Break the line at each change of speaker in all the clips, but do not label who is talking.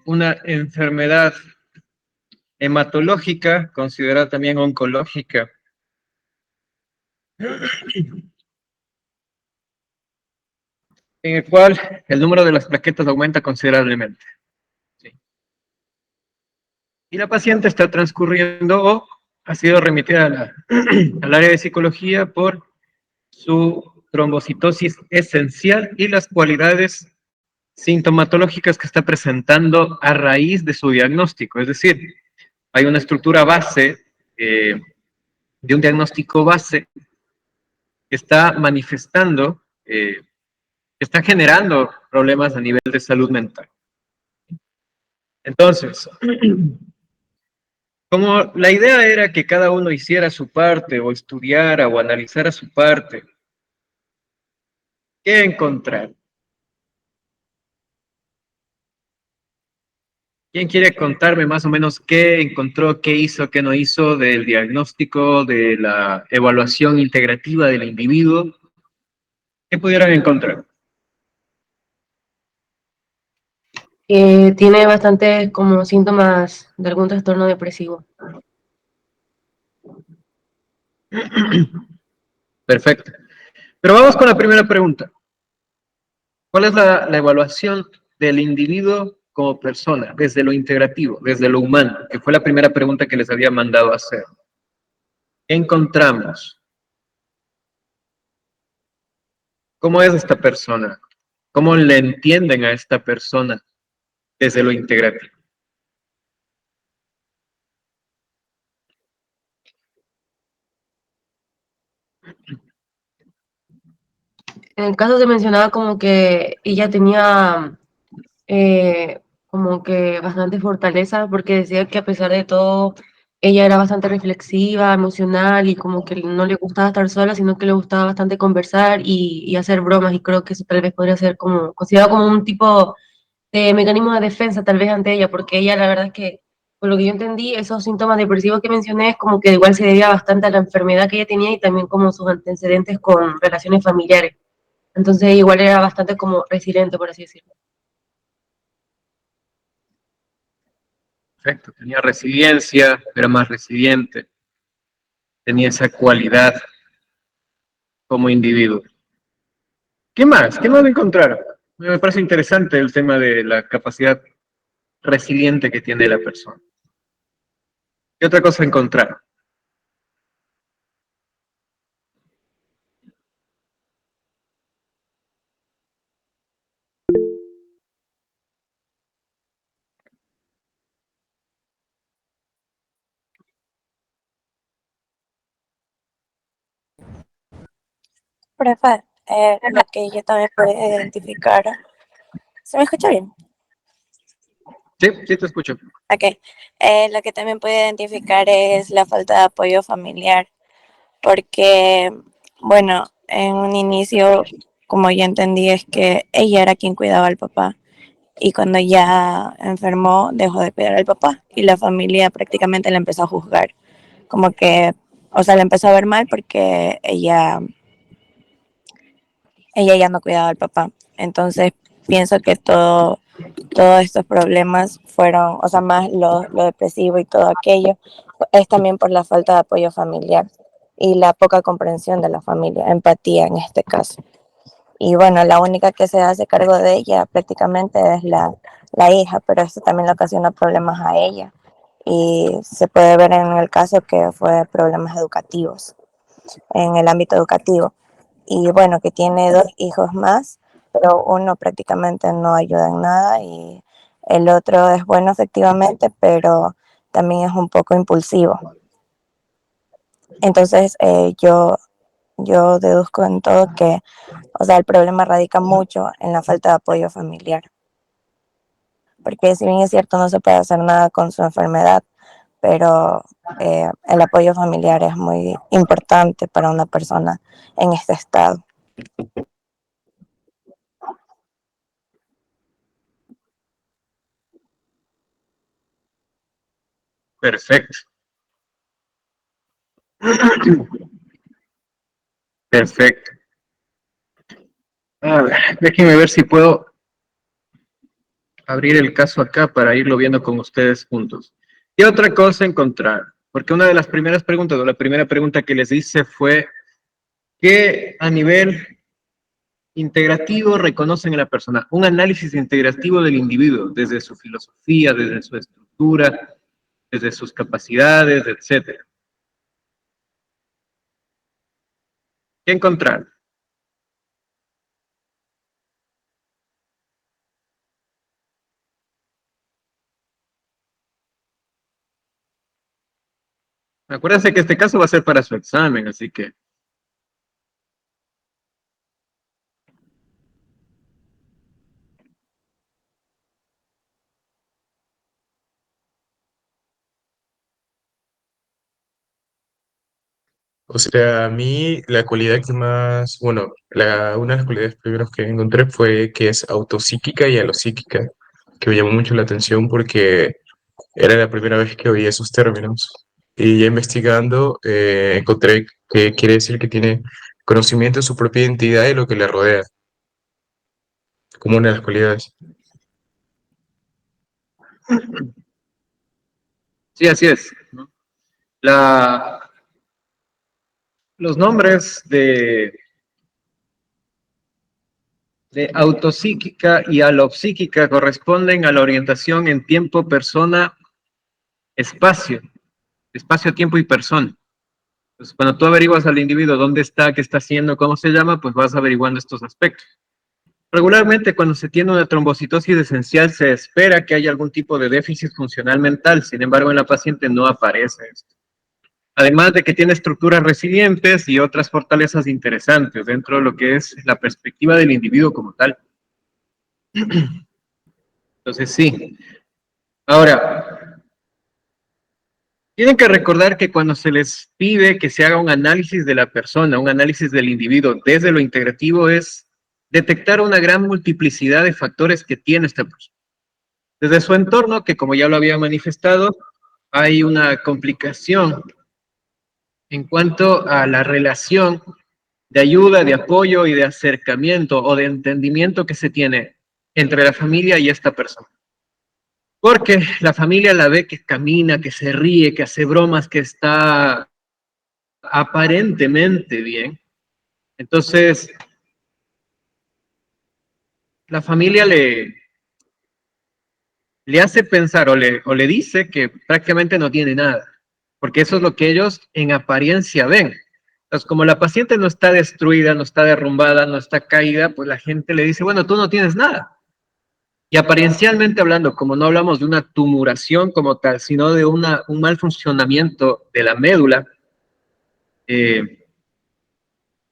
una enfermedad hematológica, considerada también oncológica, en el cual el número de las plaquetas aumenta considerablemente. ¿Sí? Y la paciente está transcurriendo o ha sido remitida al área de psicología por su trombocitosis esencial y las cualidades sintomatológicas que está presentando a raíz de su diagnóstico. Es decir, hay una estructura base de un diagnóstico base que está manifestando, que está generando problemas a nivel de salud mental. Entonces, como la idea era que cada uno hiciera su parte o estudiara o analizara su parte, ¿qué encontrar? ¿Quién quiere contarme más o menos qué encontró, qué hizo, qué no hizo del diagnóstico, de la evaluación integrativa del individuo? ¿Qué pudieran encontrar?
Tiene bastantes como síntomas de algún trastorno depresivo.
Perfecto. Pero vamos con la primera pregunta. ¿Cuál es la evaluación del individuo como persona, desde lo integrativo, desde lo humano? Que fue la primera pregunta que les había mandado a hacer. ¿Qué encontramos? ¿Cómo es esta persona? ¿Cómo le entienden a esta persona desde lo integrativo?
En el caso se mencionaba como que ella tenía como que bastante fortaleza, porque decía que a pesar de todo, ella era bastante reflexiva, emocional y como que no le gustaba estar sola, sino que le gustaba bastante conversar y hacer bromas, y creo que eso tal vez podría ser como considerado como un tipo de mecanismo de defensa tal vez ante ella, porque ella la verdad es que, por lo que yo entendí, esos síntomas depresivos que mencioné es como que igual se debía bastante a la enfermedad que ella tenía y también como sus antecedentes con relaciones familiares. Entonces igual era bastante como resiliente, por así decirlo.
Perfecto, tenía resiliencia, era más resiliente, tenía esa cualidad como individuo. ¿Qué más? ¿Qué más encontraron? Me parece interesante el tema de la capacidad resiliente que tiene la persona. ¿Qué otra cosa encontraron?
Profe, lo que yo también puedo identificar. ¿Se me escucha bien?
Sí, sí te escucho.
Ok. Lo que también puedo identificar es la falta de apoyo familiar, porque, bueno, en un inicio, como ya entendí, es que ella era quien cuidaba al papá. Y cuando ya enfermó, dejó de cuidar al papá y la familia prácticamente la empezó a juzgar. Como que, o sea, la empezó a ver mal porque ella ya no cuidaba al papá. Entonces, pienso que todos estos problemas fueron, o sea, más lo depresivo y todo aquello, es también por la falta de apoyo familiar y la poca comprensión de la familia, empatía en este caso. Y bueno, la única que se hace cargo de ella prácticamente es la hija, pero esto también le ocasiona problemas a ella. Y se puede ver en el caso que fue problemas educativos, en el ámbito educativo. Y bueno, que tiene dos hijos más, pero uno prácticamente no ayuda en nada y el otro es bueno efectivamente, pero también es un poco impulsivo. Entonces yo deduzco en todo que, o sea, el problema radica mucho en la falta de apoyo familiar. Porque si bien es cierto no se puede hacer nada con su enfermedad, pero el apoyo familiar es muy importante para una persona en este estado.
Perfecto. Perfecto. A ver, déjenme ver si puedo abrir el caso acá para irlo viendo con ustedes juntos. ¿Qué otra cosa encontrar? Porque una de las primeras preguntas, o la primera pregunta que les hice fue, ¿qué a nivel integrativo reconocen en la persona? Un análisis integrativo del individuo, desde su filosofía, desde su estructura, desde sus capacidades, etcétera. ¿Qué encontrar? Acuérdense que este caso va a ser para su examen, así que...
O sea, a mí la cualidad que más, bueno, una de las cualidades primeros que encontré fue que es autopsíquica y alopsíquica, que me llamó mucho la atención porque era la primera vez que oí esos términos. Y ya investigando, encontré que quiere decir que tiene conocimiento de su propia identidad y lo que le rodea, como una de las cualidades.
Sí, así es, ¿no? Los nombres de autopsíquica y alopsíquica corresponden a la orientación en tiempo, persona, espacio, espacio, tiempo y persona. Entonces, cuando tú averiguas al individuo dónde está, qué está haciendo, cómo se llama, pues vas averiguando estos aspectos. Regularmente, cuando se tiene una trombocitosis esencial, se espera que haya algún tipo de déficit funcional mental. Sin embargo, en la paciente no aparece esto. Además de que tiene estructuras resilientes y otras fortalezas interesantes dentro de lo que es la perspectiva del individuo como tal. Entonces, sí. Ahora, tienen que recordar que cuando se les pide que se haga un análisis de la persona, un análisis del individuo desde lo integrativo, es detectar una gran multiplicidad de factores que tiene esta persona. Desde su entorno, que como ya lo había manifestado, hay una complicación en cuanto a la relación de ayuda, de apoyo y de acercamiento o de entendimiento que se tiene entre la familia y esta persona. Porque la familia la ve que camina, que se ríe, que hace bromas, que está aparentemente bien. Entonces, la familia le hace pensar o le dice que prácticamente no tiene nada, porque eso es lo que ellos en apariencia ven. Entonces, como la paciente no está destruida, no está derrumbada, no está caída, pues la gente le dice, bueno, tú no tienes nada. Y apariencialmente hablando, como no hablamos de una tumuración como tal, sino de un mal funcionamiento de la médula,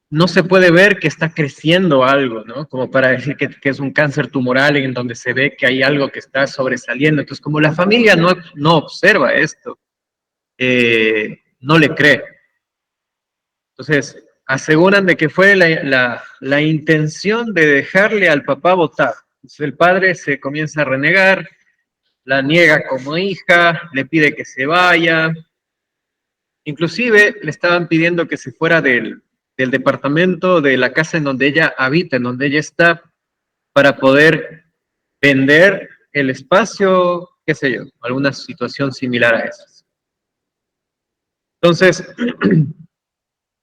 no se puede ver que está creciendo algo, ¿no? Como para decir que es un cáncer tumoral en donde se ve que hay algo que está sobresaliendo. Entonces, como la familia no observa esto, no le cree. Entonces, aseguran de que fue la intención de dejarle al papá votar. Entonces, el padre se comienza a renegar, la niega como hija, le pide que se vaya. Inclusive le estaban pidiendo que se fuera del departamento, de la casa en donde ella habita, en donde ella está, para poder vender el espacio, qué sé yo, alguna situación similar a esa. Entonces,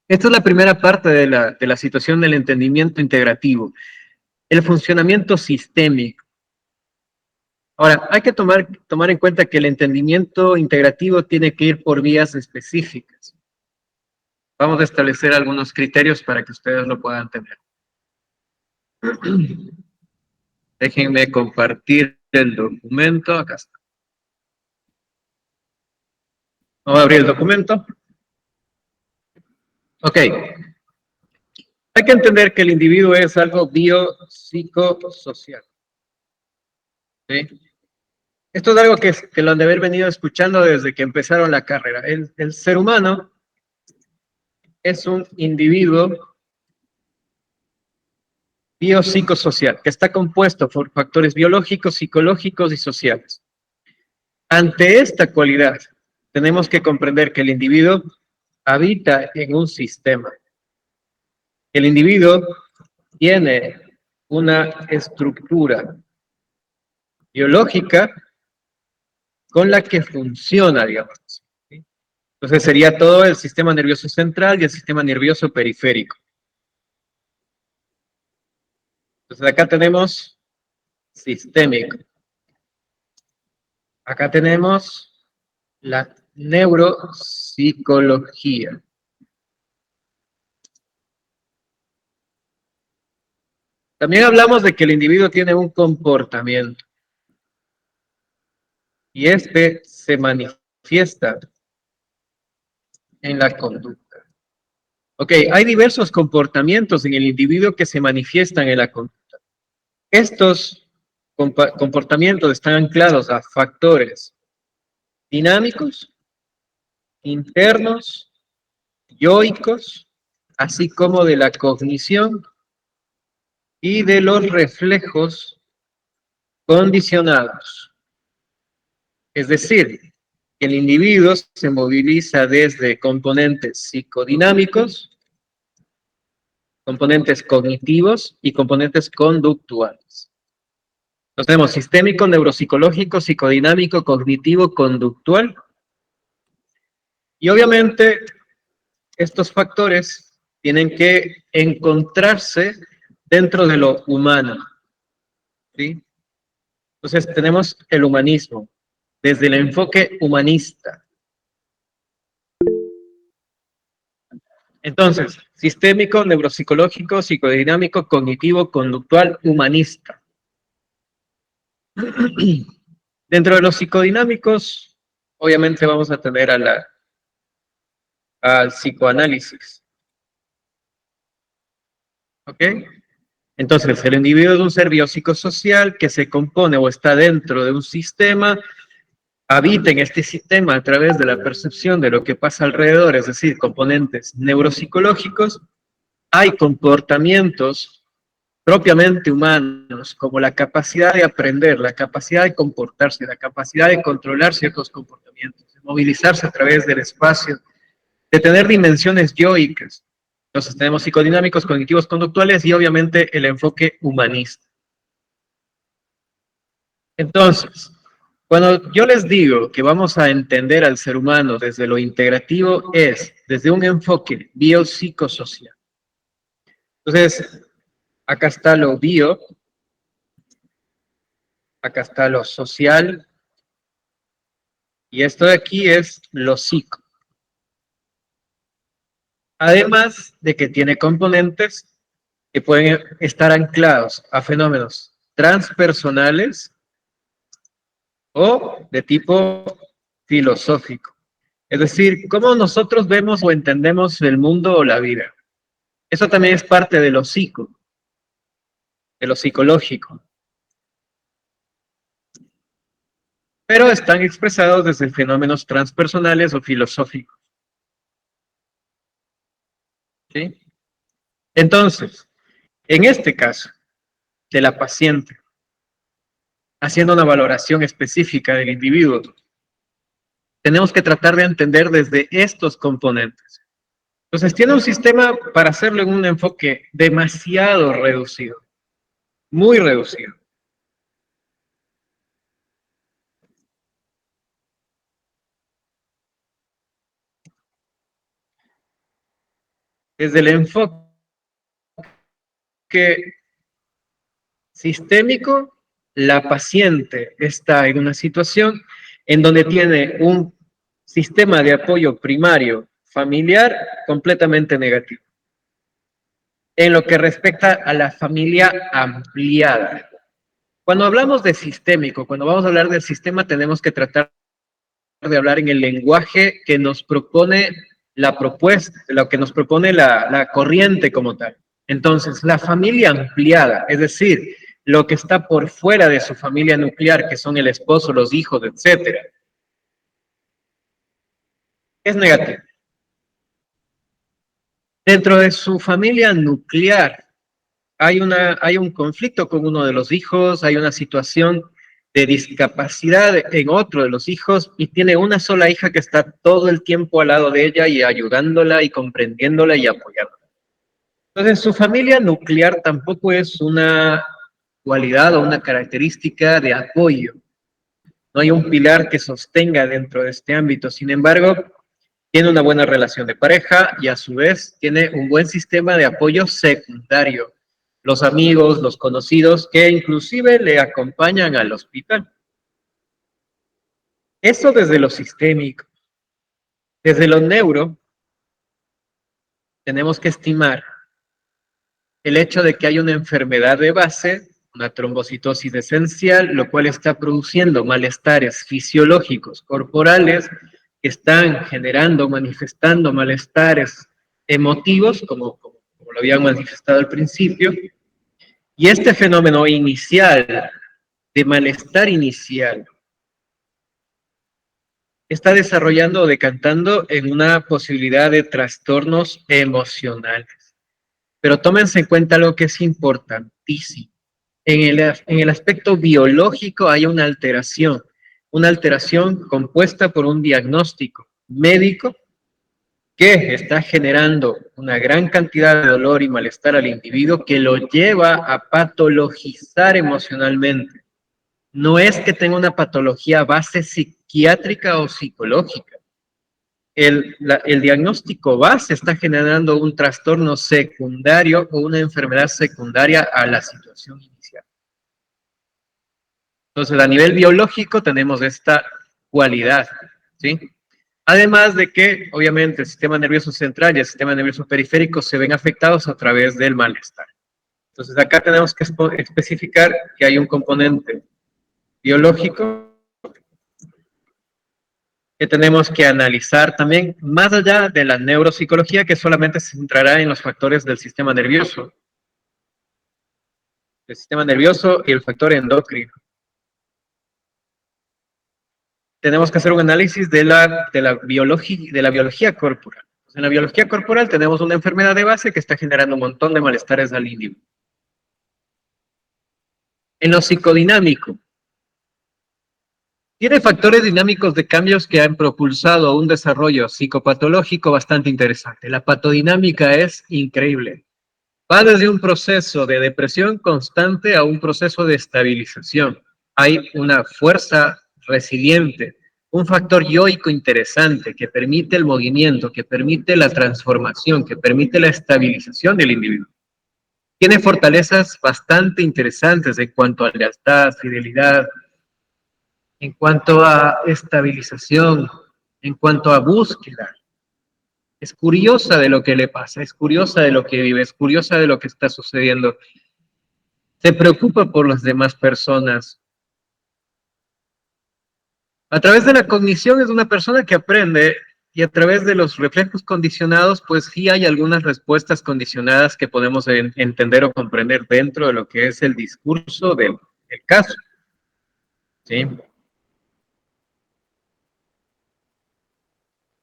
esta es la primera parte de la situación del entendimiento integrativo, el funcionamiento sistémico. Ahora, hay que tomar en cuenta que el entendimiento integrativo tiene que ir por vías específicas. Vamos a establecer algunos criterios para que ustedes lo puedan tener. Déjenme compartir el documento. Acá está. Vamos a abrir el documento. Ok. Hay que entender que el individuo es algo biopsicosocial. ¿Sí? Esto es algo que lo han de haber venido escuchando desde que empezaron la carrera. El ser humano es un individuo biopsicosocial, que está compuesto por factores biológicos, psicológicos y sociales. Ante esta cualidad, tenemos que comprender que el individuo habita en un sistema. El individuo tiene una estructura biológica con la que funciona, digamos. ¿Sí? Entonces sería todo el sistema nervioso central y el sistema nervioso periférico. Entonces acá tenemos sistémico. Acá tenemos la neuropsicología. También hablamos de que el individuo tiene un comportamiento y este se manifiesta en la conducta. Ok, hay diversos comportamientos en el individuo que se manifiestan en la conducta. Estos comportamientos están anclados a factores dinámicos, internos, yoicos, así como de la cognición y de los reflejos condicionados. Es decir, que el individuo se moviliza desde componentes psicodinámicos, componentes cognitivos y componentes conductuales. Entonces tenemos sistémico, neuropsicológico, psicodinámico, cognitivo, conductual. Y obviamente estos factores tienen que encontrarse dentro de lo humano. ¿Sí? Entonces tenemos el humanismo, desde el enfoque humanista. Entonces, sistémico, neuropsicológico, psicodinámico, cognitivo, conductual, humanista. Dentro de los psicodinámicos, obviamente vamos a tener al psicoanálisis. ¿Ok? Entonces, el individuo es un ser biopsicosocial que se compone o está dentro de un sistema, habita en este sistema a través de la percepción de lo que pasa alrededor, es decir, componentes neuropsicológicos. Hay comportamientos propiamente humanos, como la capacidad de aprender, la capacidad de comportarse, la capacidad de controlar ciertos comportamientos, de movilizarse a través del espacio, de tener dimensiones yoicas. Entonces tenemos psicodinámicos, cognitivos, conductuales y obviamente el enfoque humanista. Entonces, cuando yo les digo que vamos a entender al ser humano desde lo integrativo, es desde un enfoque biopsicosocial. Entonces, acá está lo bio, acá está lo social, y esto de aquí es lo psico. Además de que tiene componentes que pueden estar anclados a fenómenos transpersonales o de tipo filosófico. Es decir, cómo nosotros vemos o entendemos el mundo o la vida. Eso también es parte de lo psico, de lo psicológico. Pero están expresados desde fenómenos transpersonales o filosóficos. ¿Sí? Entonces, en este caso, de la paciente, haciendo una valoración específica del individuo, tenemos que tratar de entender desde estos componentes. Entonces, tiene un sistema para hacerlo en un enfoque demasiado reducido, muy reducido. Desde el enfoque sistémico, la paciente está en una situación en donde tiene un sistema de apoyo primario familiar completamente negativo. En lo que respecta a la familia ampliada. Cuando hablamos de sistémico, cuando vamos a hablar del sistema, tenemos que tratar de hablar en el lenguaje que nos propone la propuesta, lo que nos propone la corriente como tal. Entonces, la familia ampliada, es decir, lo que está por fuera de su familia nuclear, que son el esposo, los hijos, etcétera, es negativo. Dentro de su familia nuclear hay un conflicto con uno de los hijos, hay una situación de discapacidad en otro de los hijos y tiene una sola hija que está todo el tiempo al lado de ella y ayudándola y comprendiéndola y apoyándola. Entonces, su familia nuclear tampoco es una cualidad o una característica de apoyo. No hay un pilar que sostenga dentro de este ámbito. Sin embargo, tiene una buena relación de pareja y a su vez tiene un buen sistema de apoyo secundario. Los amigos, los conocidos que inclusive le acompañan al hospital. Eso desde lo sistémico. Desde lo neuro, tenemos que estimar el hecho de que hay una enfermedad de base, una trombocitosis esencial, lo cual está produciendo malestares fisiológicos corporales que están generando, manifestando malestares emotivos, como lo habían manifestado al principio, y este fenómeno inicial, de malestar inicial, está desarrollando o decantando en una posibilidad de trastornos emocionales. Pero tómense en cuenta algo que es importantísimo. En el aspecto biológico hay una alteración compuesta por un diagnóstico médico que está generando una gran cantidad de dolor y malestar al individuo que lo lleva a patologizar emocionalmente. No es que tenga una patología base psiquiátrica o psicológica. El diagnóstico base está generando un trastorno secundario o una enfermedad secundaria a la situación inicial. Entonces, a nivel biológico tenemos esta cualidad, ¿sí? Además de que, obviamente, el sistema nervioso central y el sistema nervioso periférico se ven afectados a través del malestar. Entonces, acá tenemos que especificar que hay un componente biológico que tenemos que analizar también, más allá de la neuropsicología, que solamente se centrará en los factores del sistema nervioso y el factor endocrino. Tenemos que hacer un análisis de la biología corporal. En la biología corporal tenemos una enfermedad de base que está generando un montón de malestares al individuo. En lo psicodinámico, tiene factores dinámicos de cambios que han propulsado un desarrollo psicopatológico bastante interesante. La patodinámica es increíble. Va desde un proceso de depresión constante a un proceso de estabilización. Hay una fuerza resiliente, un factor yoico interesante que permite el movimiento, que permite la transformación, que permite la estabilización del individuo. Tiene fortalezas bastante interesantes en cuanto a lealtad, fidelidad, en cuanto a estabilización, en cuanto a búsqueda. Es curiosa de lo que le pasa, es curiosa de lo que vive, es curiosa de lo que está sucediendo. Se preocupa por las demás personas. A través de la cognición es una persona que aprende y a través de los reflejos condicionados, pues sí hay algunas respuestas condicionadas que podemos entender o comprender dentro de lo que es el discurso del caso. ¿Sí?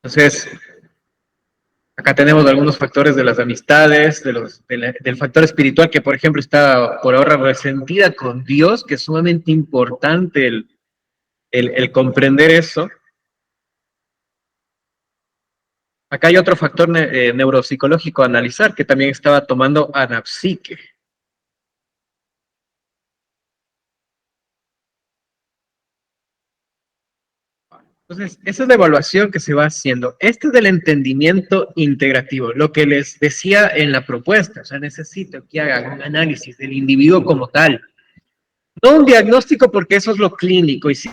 Entonces, acá tenemos algunos factores de las amistades, del factor espiritual que, por ejemplo, está por ahora resentida con Dios, que es sumamente importante el comprender eso. Acá hay otro factor neuropsicológico a analizar que también estaba tomando Anapsique. Entonces, esa es la evaluación que se va haciendo. Este es el entendimiento integrativo, lo que les decía en la propuesta. O sea, necesito que hagan un análisis del individuo como tal. No un diagnóstico porque eso es lo clínico. Y sí,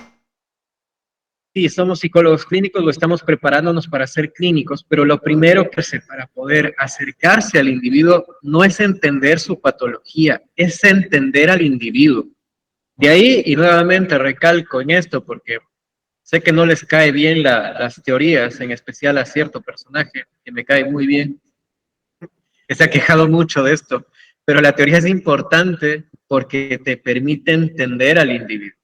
somos psicólogos clínicos, lo estamos preparándonos para ser clínicos, pero lo primero que hace para poder acercarse al individuo no es entender su patología, es entender al individuo. De ahí, y nuevamente recalco en esto porque sé que no les cae bien las teorías, en especial a cierto personaje que me cae muy bien, que se ha quejado mucho de esto, pero la teoría es importante porque te permite entender al individuo.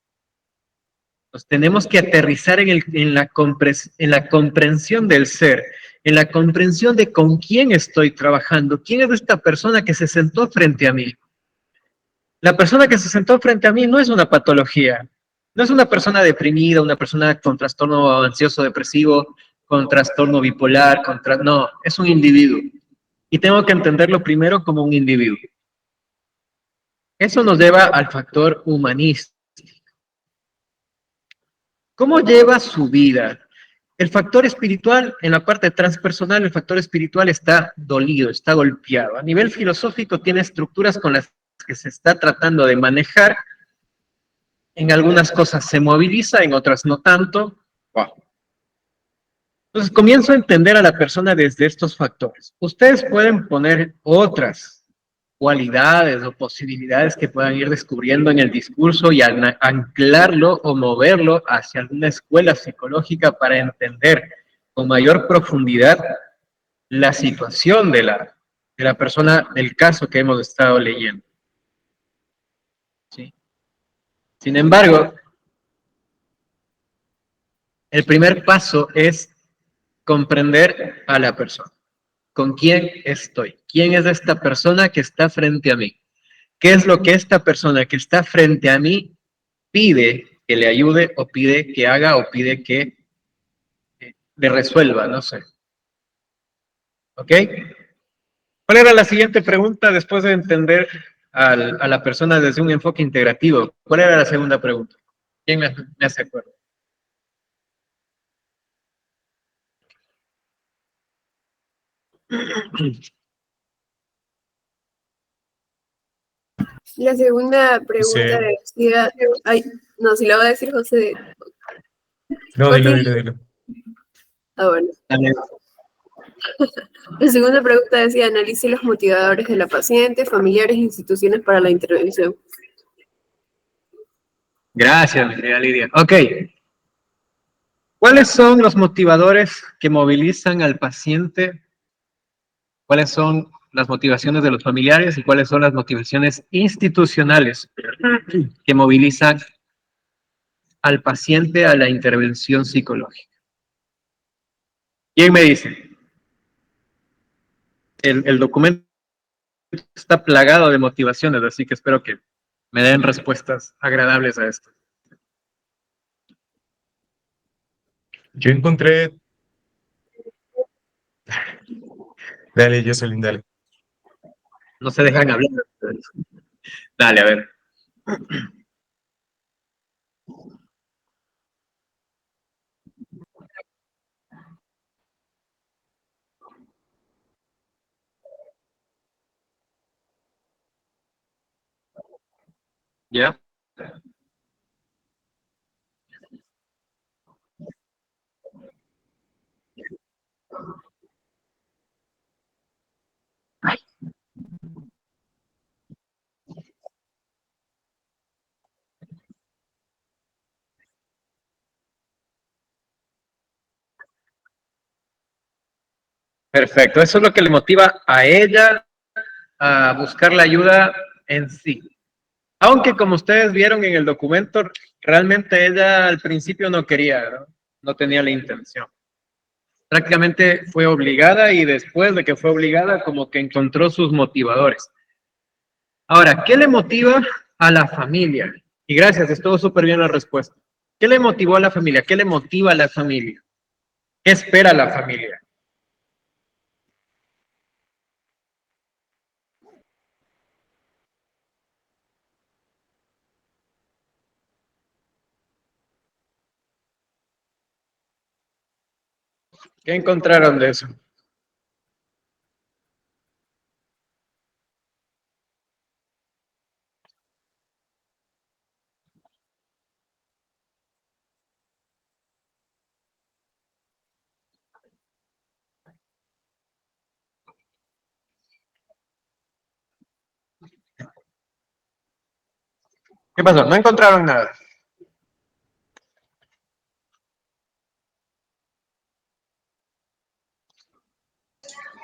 Nos tenemos que aterrizar en la comprensión del ser, en la comprensión de con quién estoy trabajando, quién es esta persona que se sentó frente a mí. La persona que se sentó frente a mí no es una patología, no es una persona deprimida, una persona con trastorno ansioso depresivo, con trastorno bipolar, no, es un individuo. Y tengo que entenderlo primero como un individuo. Eso nos lleva al factor humanista. ¿Cómo lleva su vida? El factor espiritual, en la parte transpersonal, el factor espiritual está dolido, está golpeado. A nivel filosófico tiene estructuras con las que se está tratando de manejar. En algunas cosas se moviliza, en otras no tanto. Wow. Entonces comienzo a entender a la persona desde estos factores. Ustedes pueden poner otras cualidades o posibilidades que puedan ir descubriendo en el discurso y anclarlo o moverlo hacia alguna escuela psicológica para entender con mayor profundidad la situación de la persona del caso que hemos estado leyendo. ¿Sí? Sin embargo, el primer paso es comprender a la persona. ¿Con quién estoy? ¿Quién es esta persona que está frente a mí? ¿Qué es lo que esta persona que está frente a mí pide que le ayude o pide que haga o pide que le resuelva? No sé. ¿Ok? ¿Cuál era la siguiente pregunta después de entender a la persona desde un enfoque integrativo? ¿Cuál era la segunda pregunta? ¿Quién me hace acuerdo?
La segunda pregunta
Sí.
decía, ay, no, si la va a decir José.
No, dilo,
Joaquín.
dilo, dilo.
Ah, bueno. La segunda pregunta decía, analice los motivadores de la paciente, familiares e instituciones para la intervención.
Gracias, mi querida Lidia. Ok. ¿Cuáles son los motivadores que movilizan al paciente? ¿Cuáles son las motivaciones de los familiares y cuáles son las motivaciones institucionales que movilizan al paciente a la intervención psicológica? ¿Quién me dice? El documento está plagado de motivaciones, así que espero que me den respuestas agradables a esto.
Yo encontré. Dale, Jocelyn, dale.
No se dejan hablar. Dale, a ver. ¿Ya? Perfecto. Eso es lo que le motiva a ella a buscar la ayuda en sí. Aunque como ustedes vieron en el documento, realmente ella al principio no quería, ¿no? No tenía la intención. Prácticamente fue obligada y después de que fue obligada como que encontró sus motivadores. Ahora, ¿qué le motiva a la familia? Y gracias, estuvo súper bien la respuesta. ¿Qué le motivó a la familia? ¿Qué le motiva a la familia? ¿Qué espera la familia? ¿Qué encontraron de eso? ¿Qué pasó? No encontraron nada.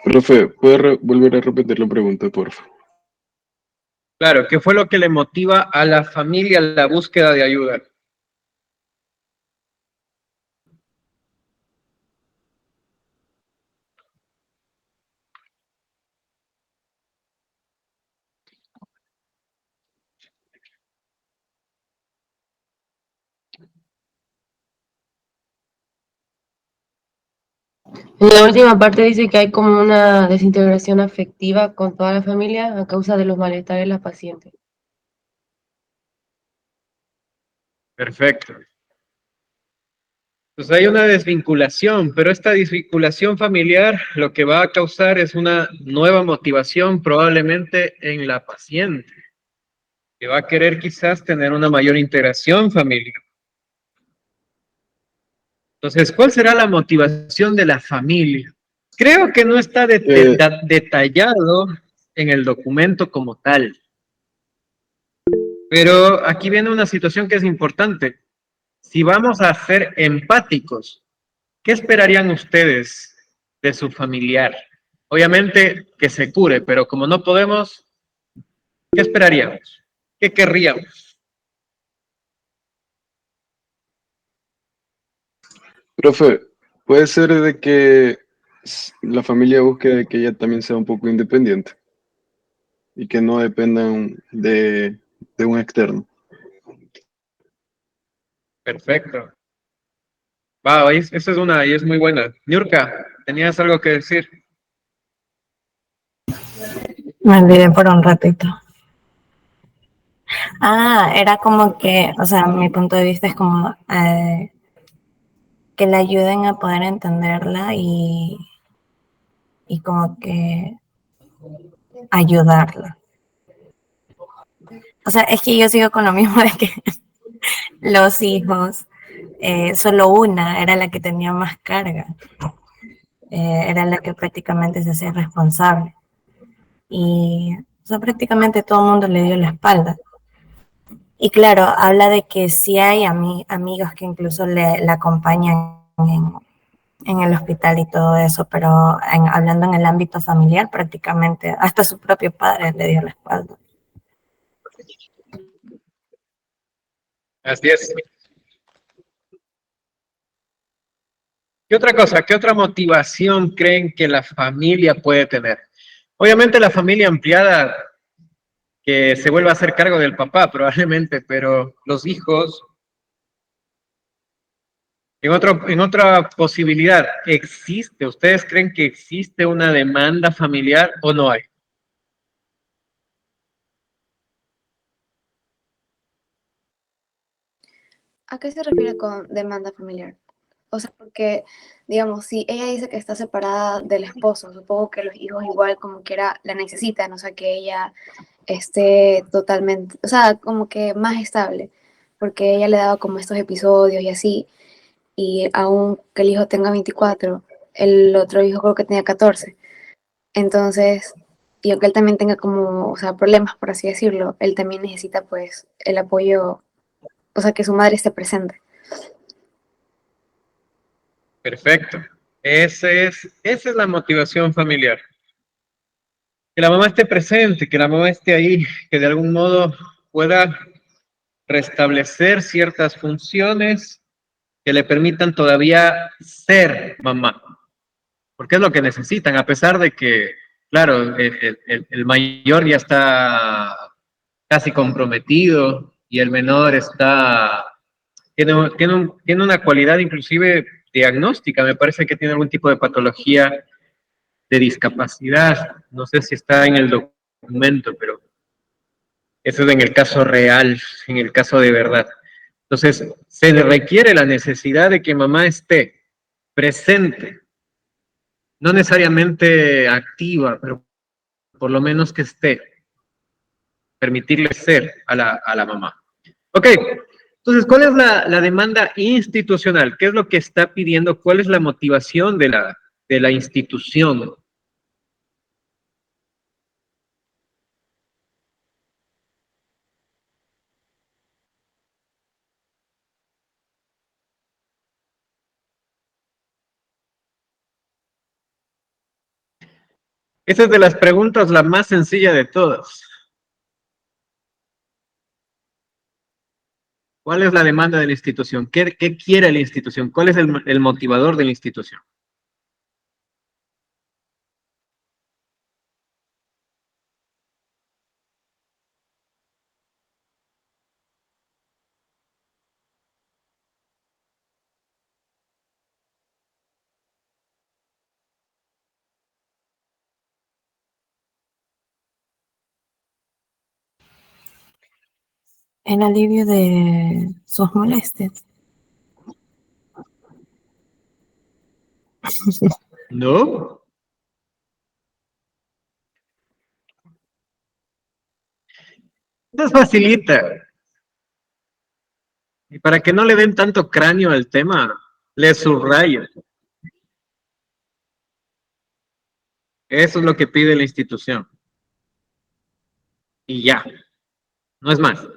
Profe, ¿puede volver a repetir la pregunta, por favor?
Claro, ¿qué fue lo que le motiva a la familia a la búsqueda de ayuda?
En la última parte dice que hay como una desintegración afectiva con toda la familia a causa de los malestares de la paciente.
Perfecto. Pues hay una desvinculación, pero esta desvinculación familiar lo que va a causar es una nueva motivación probablemente en la paciente, que va a querer quizás tener una mayor integración familiar. Entonces, ¿cuál será la motivación de la familia? Creo que no está detallado en el documento como tal, pero aquí viene una situación que es importante. Si vamos a ser empáticos, ¿qué esperarían ustedes de su familiar? Obviamente que se cure, pero como no podemos, ¿qué esperaríamos? ¿Qué querríamos?
Profe, puede ser de que la familia busque de que ella también sea un poco independiente y que no dependan de un externo.
Perfecto. Va, esa es una y es muy buena. Niurka, ¿tenías algo que decir?
Me olvidé por un ratito. Era como que, o sea, mi punto de vista es como que le ayuden a poder entenderla y como que ayudarla. O sea, es que yo sigo con lo mismo de que los hijos, solo una era la que tenía más carga, era la que prácticamente se hacía responsable. Y o sea, prácticamente todo el mundo le dio la espalda. Y claro, habla de que sí hay amigos que incluso la acompañan en el hospital y todo eso, pero hablando en el ámbito familiar, prácticamente hasta su propio padre le dio la espalda.
Así es. ¿Qué otra cosa, qué otra motivación creen que la familia puede tener? Obviamente la familia ampliada que se vuelva a hacer cargo del papá probablemente, pero los hijos, en otra posibilidad, ¿existe? ¿Ustedes creen que existe una demanda familiar o no hay?
¿A qué se refiere con demanda familiar? O sea, porque, digamos, si ella dice que está separada del esposo, supongo que los hijos igual como quiera la necesitan, o sea, que ella esté totalmente, o sea, como que más estable, porque ella le daba como estos episodios y así, y aún que el hijo tenga 24, el otro hijo creo que tenía 14. Entonces, y aunque él también tenga como, o sea, problemas, por así decirlo, él también necesita pues el apoyo, o sea, que su madre esté presente.
Perfecto. Esa es la motivación familiar. Que la mamá esté presente, que la mamá esté ahí, que de algún modo pueda restablecer ciertas funciones que le permitan todavía ser mamá, porque es lo que necesitan, a pesar de que, claro, el mayor ya está casi comprometido y el menor tiene una cualidad inclusive diagnóstica, me parece que tiene algún tipo de patología de discapacidad, no sé si está en el documento, pero eso es en el caso real, en el caso de verdad. Entonces, se requiere la necesidad de que mamá esté presente, no necesariamente activa, pero por lo menos que esté, permitirle ser a la mamá. Ok, entonces, ¿cuál es la demanda institucional? ¿Qué es lo que está pidiendo? ¿Cuál es la motivación de la institución? Esa es de las preguntas la más sencilla de todas. ¿Cuál es la demanda de la institución? ¿Qué quiere la institución? ¿Cuál es el motivador de la institución?
el alivio de sus molestias.
¿No? Entonces facilita. Y para que no le den tanto cráneo al tema, le subrayo. Eso es lo que pide la institución. Y ya, no es más.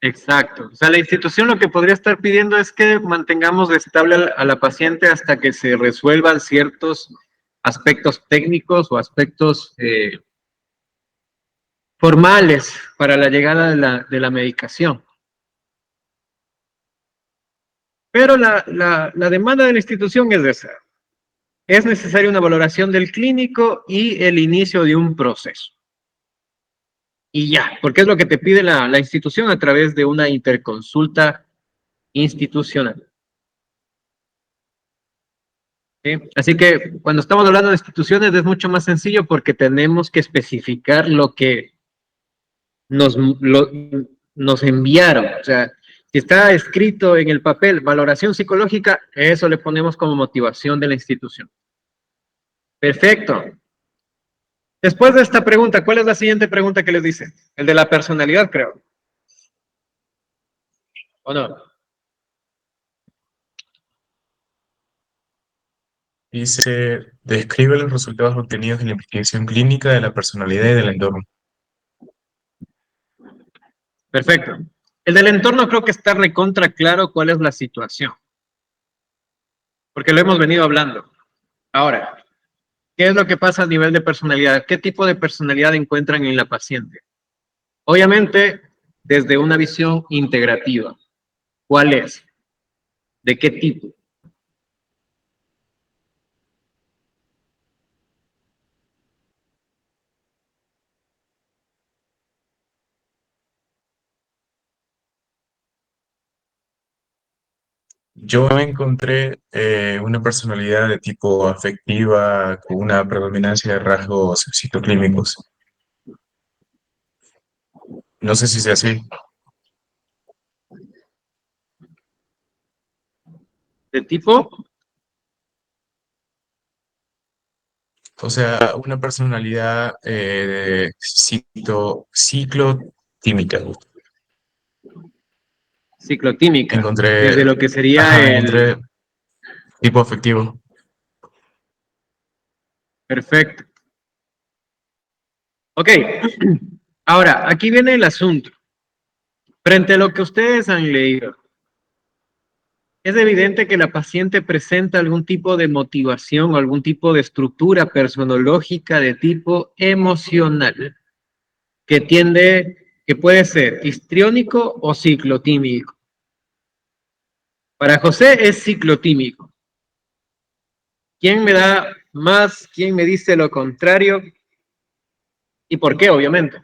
Exacto. O sea, la institución lo que podría estar pidiendo es que mantengamos estable a la paciente hasta que se resuelvan ciertos aspectos técnicos o aspectos formales para la llegada de la medicación. Pero la demanda de la institución es esa. Es necesaria una valoración del clínico y el inicio de un proceso. Y ya, porque es lo que te pide la institución a través de una interconsulta institucional. ¿Sí? Así que cuando estamos hablando de instituciones es mucho más sencillo porque tenemos que especificar lo que nos, nos enviaron. O sea, si está escrito en el papel valoración psicológica, eso le ponemos como motivación de la institución. Perfecto. Después de esta pregunta, ¿cuál es la siguiente pregunta que les dice? El de la personalidad, creo. ¿O no?
Dice, describe los resultados obtenidos en la investigación clínica de la personalidad y del entorno.
Perfecto. El del entorno creo que está recontra claro cuál es la situación. Porque lo hemos venido hablando. Ahora, ¿qué es lo que pasa a nivel de personalidad? ¿Qué tipo de personalidad encuentran en la paciente? Obviamente, desde una visión integrativa. ¿Cuál es? ¿De qué tipo?
Yo me encontré una personalidad de tipo afectiva con una predominancia de rasgos citoclínicos. No sé si sea así.
¿De tipo?
O sea, una personalidad ciclotímica.
Ciclotímica.
Encontré,
Desde lo que sería
ajá,
el...
encontré tipo afectivo.
Perfecto. Ok. Ahora, aquí viene el asunto. Frente a lo que ustedes han leído, es evidente que la paciente presenta algún tipo de motivación o algún tipo de estructura personológica de tipo emocional, que tiende, que puede ser histriónico o ciclotímico. Para José es ciclotímico. ¿Quién me da más? ¿Quién me dice lo contrario? ¿Y por qué, obviamente?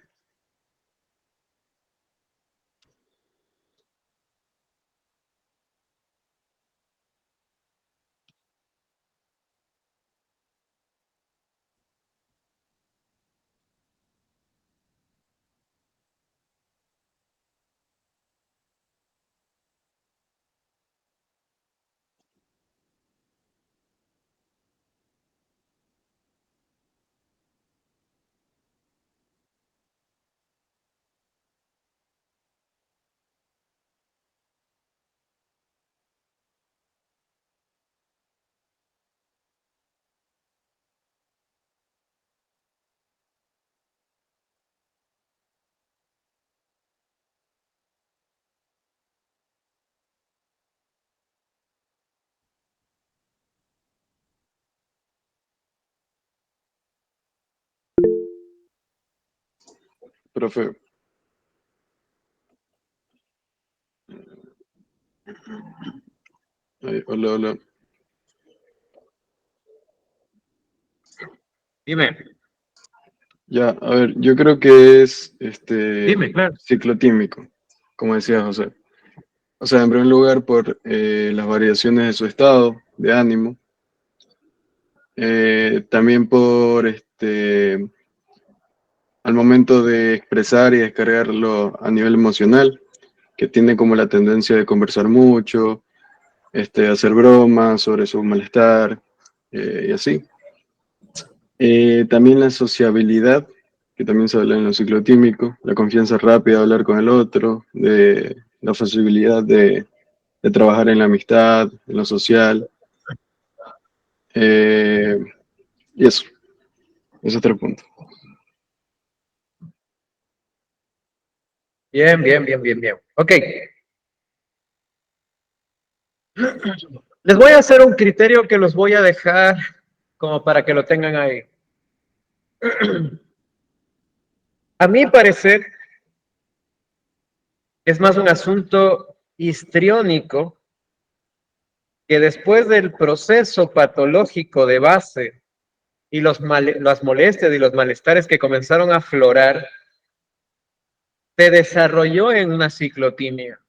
Profe, hola, hola.
Dime,
Ya, a ver, yo creo que es
dime, claro.
ciclotímico. como decía José. O sea, en primer lugar, por las variaciones de su estado de ánimo. También por al momento de expresar y descargarlo a nivel emocional, que tiene como la tendencia de conversar mucho, hacer bromas sobre su malestar y así. También la sociabilidad, que también se habla en lo ciclotímico, la confianza rápida de hablar con el otro, de la facilidad de trabajar en la amistad, en lo social, y eso, esos 3 puntos.
Bien, bien, bien, bien, bien. Ok. Les voy a hacer un criterio que los voy a dejar como para que lo tengan ahí. A mi parecer, es más un asunto histriónico que después del proceso patológico de base y las molestias y los malestares que comenzaron a aflorar, se desarrolló en una ciclotimia.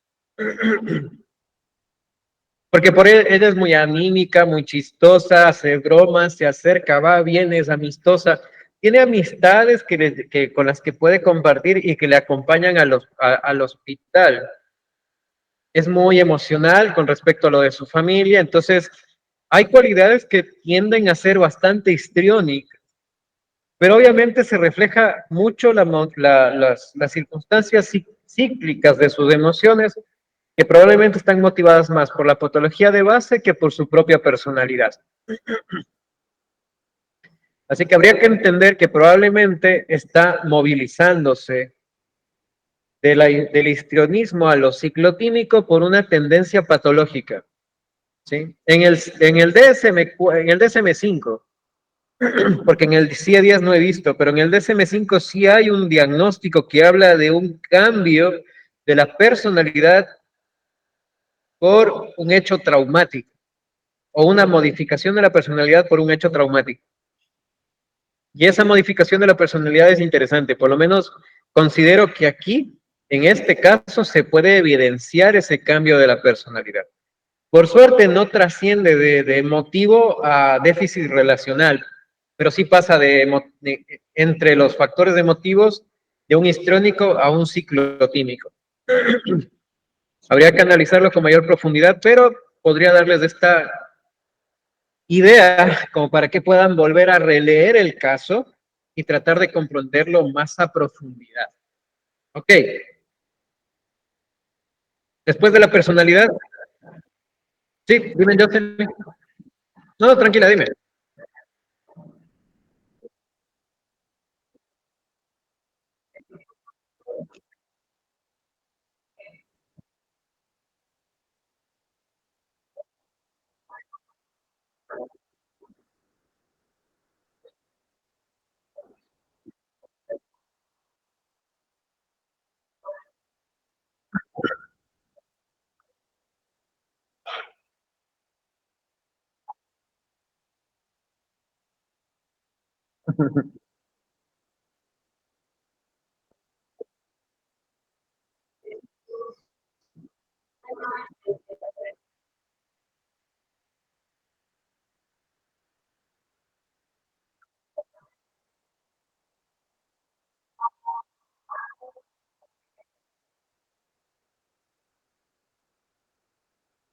Porque por ella es muy anímica, muy chistosa, hace bromas, se acerca, va, viene, es amistosa. Tiene amistades con las que puede compartir y que le acompañan al hospital. Es muy emocional con respecto a lo de su familia, entonces hay cualidades que tienden a ser bastante histriónicas, pero obviamente se refleja mucho las circunstancias cíclicas de sus emociones, que probablemente están motivadas más por la patología de base que por su propia personalidad. Así que habría que entender que probablemente está movilizándose del histrionismo a lo ciclotímico por una tendencia patológica. ¿Sí? En el DSM-5, porque en el CIE-10 no he visto, pero en el DSM-5 sí hay un diagnóstico que habla de un cambio de la personalidad por un hecho traumático o una modificación de la personalidad por un hecho traumático. Y esa modificación de la personalidad es interesante, por lo menos considero que aquí, en este caso, se puede evidenciar ese cambio de la personalidad. Por suerte no trasciende de emotivo a déficit relacional, pero sí pasa entre los factores emotivos de un histriónico a un ciclotímico. Habría que analizarlo con mayor profundidad, pero podría darles esta idea como para que puedan volver a releer el caso y tratar de comprenderlo más a profundidad. Ok. Después de la personalidad. Sí, dime, Jocelyn. No, tranquila, dime.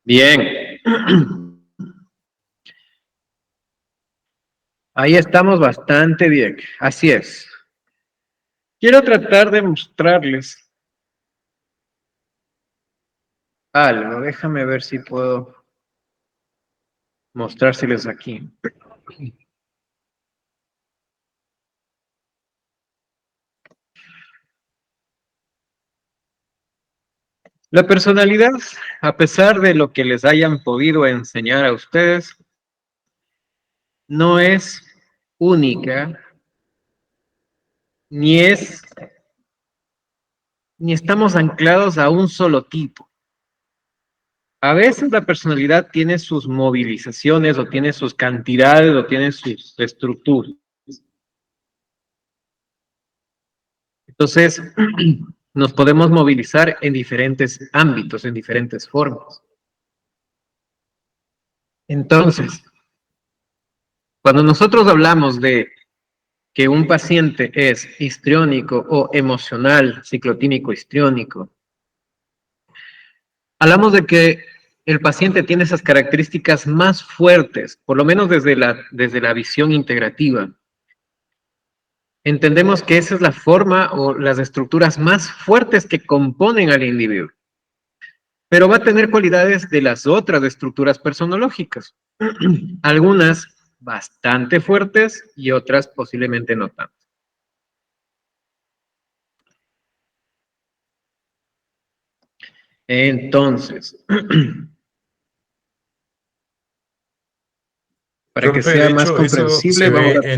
Bien. Ahí estamos bastante bien. Así es. Quiero tratar de mostrarles algo. Déjame ver si puedo mostrárseles aquí. La personalidad, a pesar de lo que les hayan podido enseñar a ustedes, no es única, ni es, ni estamos anclados a un solo tipo. A veces la personalidad tiene sus movilizaciones, o tiene sus cantidades, o tiene sus estructuras. Entonces, nos podemos movilizar en diferentes ámbitos, en diferentes formas. Entonces, cuando nosotros hablamos de que un paciente es histriónico o emocional, ciclotímico histriónico, hablamos de que el paciente tiene esas características más fuertes, por lo menos desde la visión integrativa. Entendemos que esa es la forma o las estructuras más fuertes que componen al individuo, pero va a tener cualidades de las otras estructuras personológicas, algunas bastante fuertes y otras posiblemente no tanto. Entonces, para que
Profe,
sea
de
más
hecho, eso
comprensible,
se
vamos
ve
a...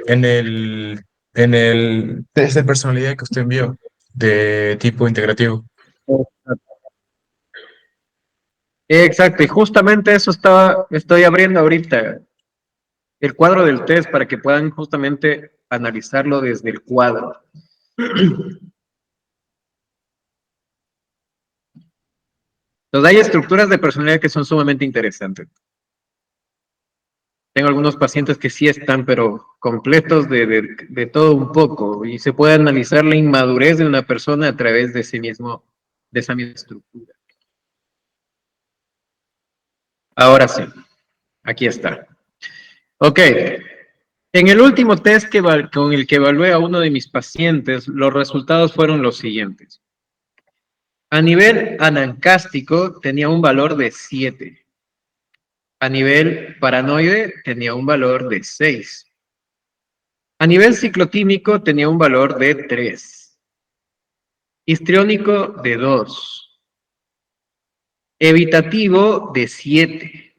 en el test de personalidad que usted envió, de tipo integrativo.
Exacto, y justamente eso estoy abriendo ahorita, el cuadro del test para que puedan justamente analizarlo desde el cuadro. Entonces hay estructuras de personalidad que son sumamente interesantes. Tengo algunos pacientes que sí están, pero completos de todo un poco, y se puede analizar la inmadurez de una persona a través de de esa misma estructura. Ahora sí, aquí está. Ok, en el último test con el que evalué a uno de mis pacientes, los resultados fueron los siguientes. A nivel anancástico tenía un valor de 7. A nivel paranoide tenía un valor de 6. A nivel ciclotímico tenía un valor de 3. Histriónico de 2. Evitativo de 7.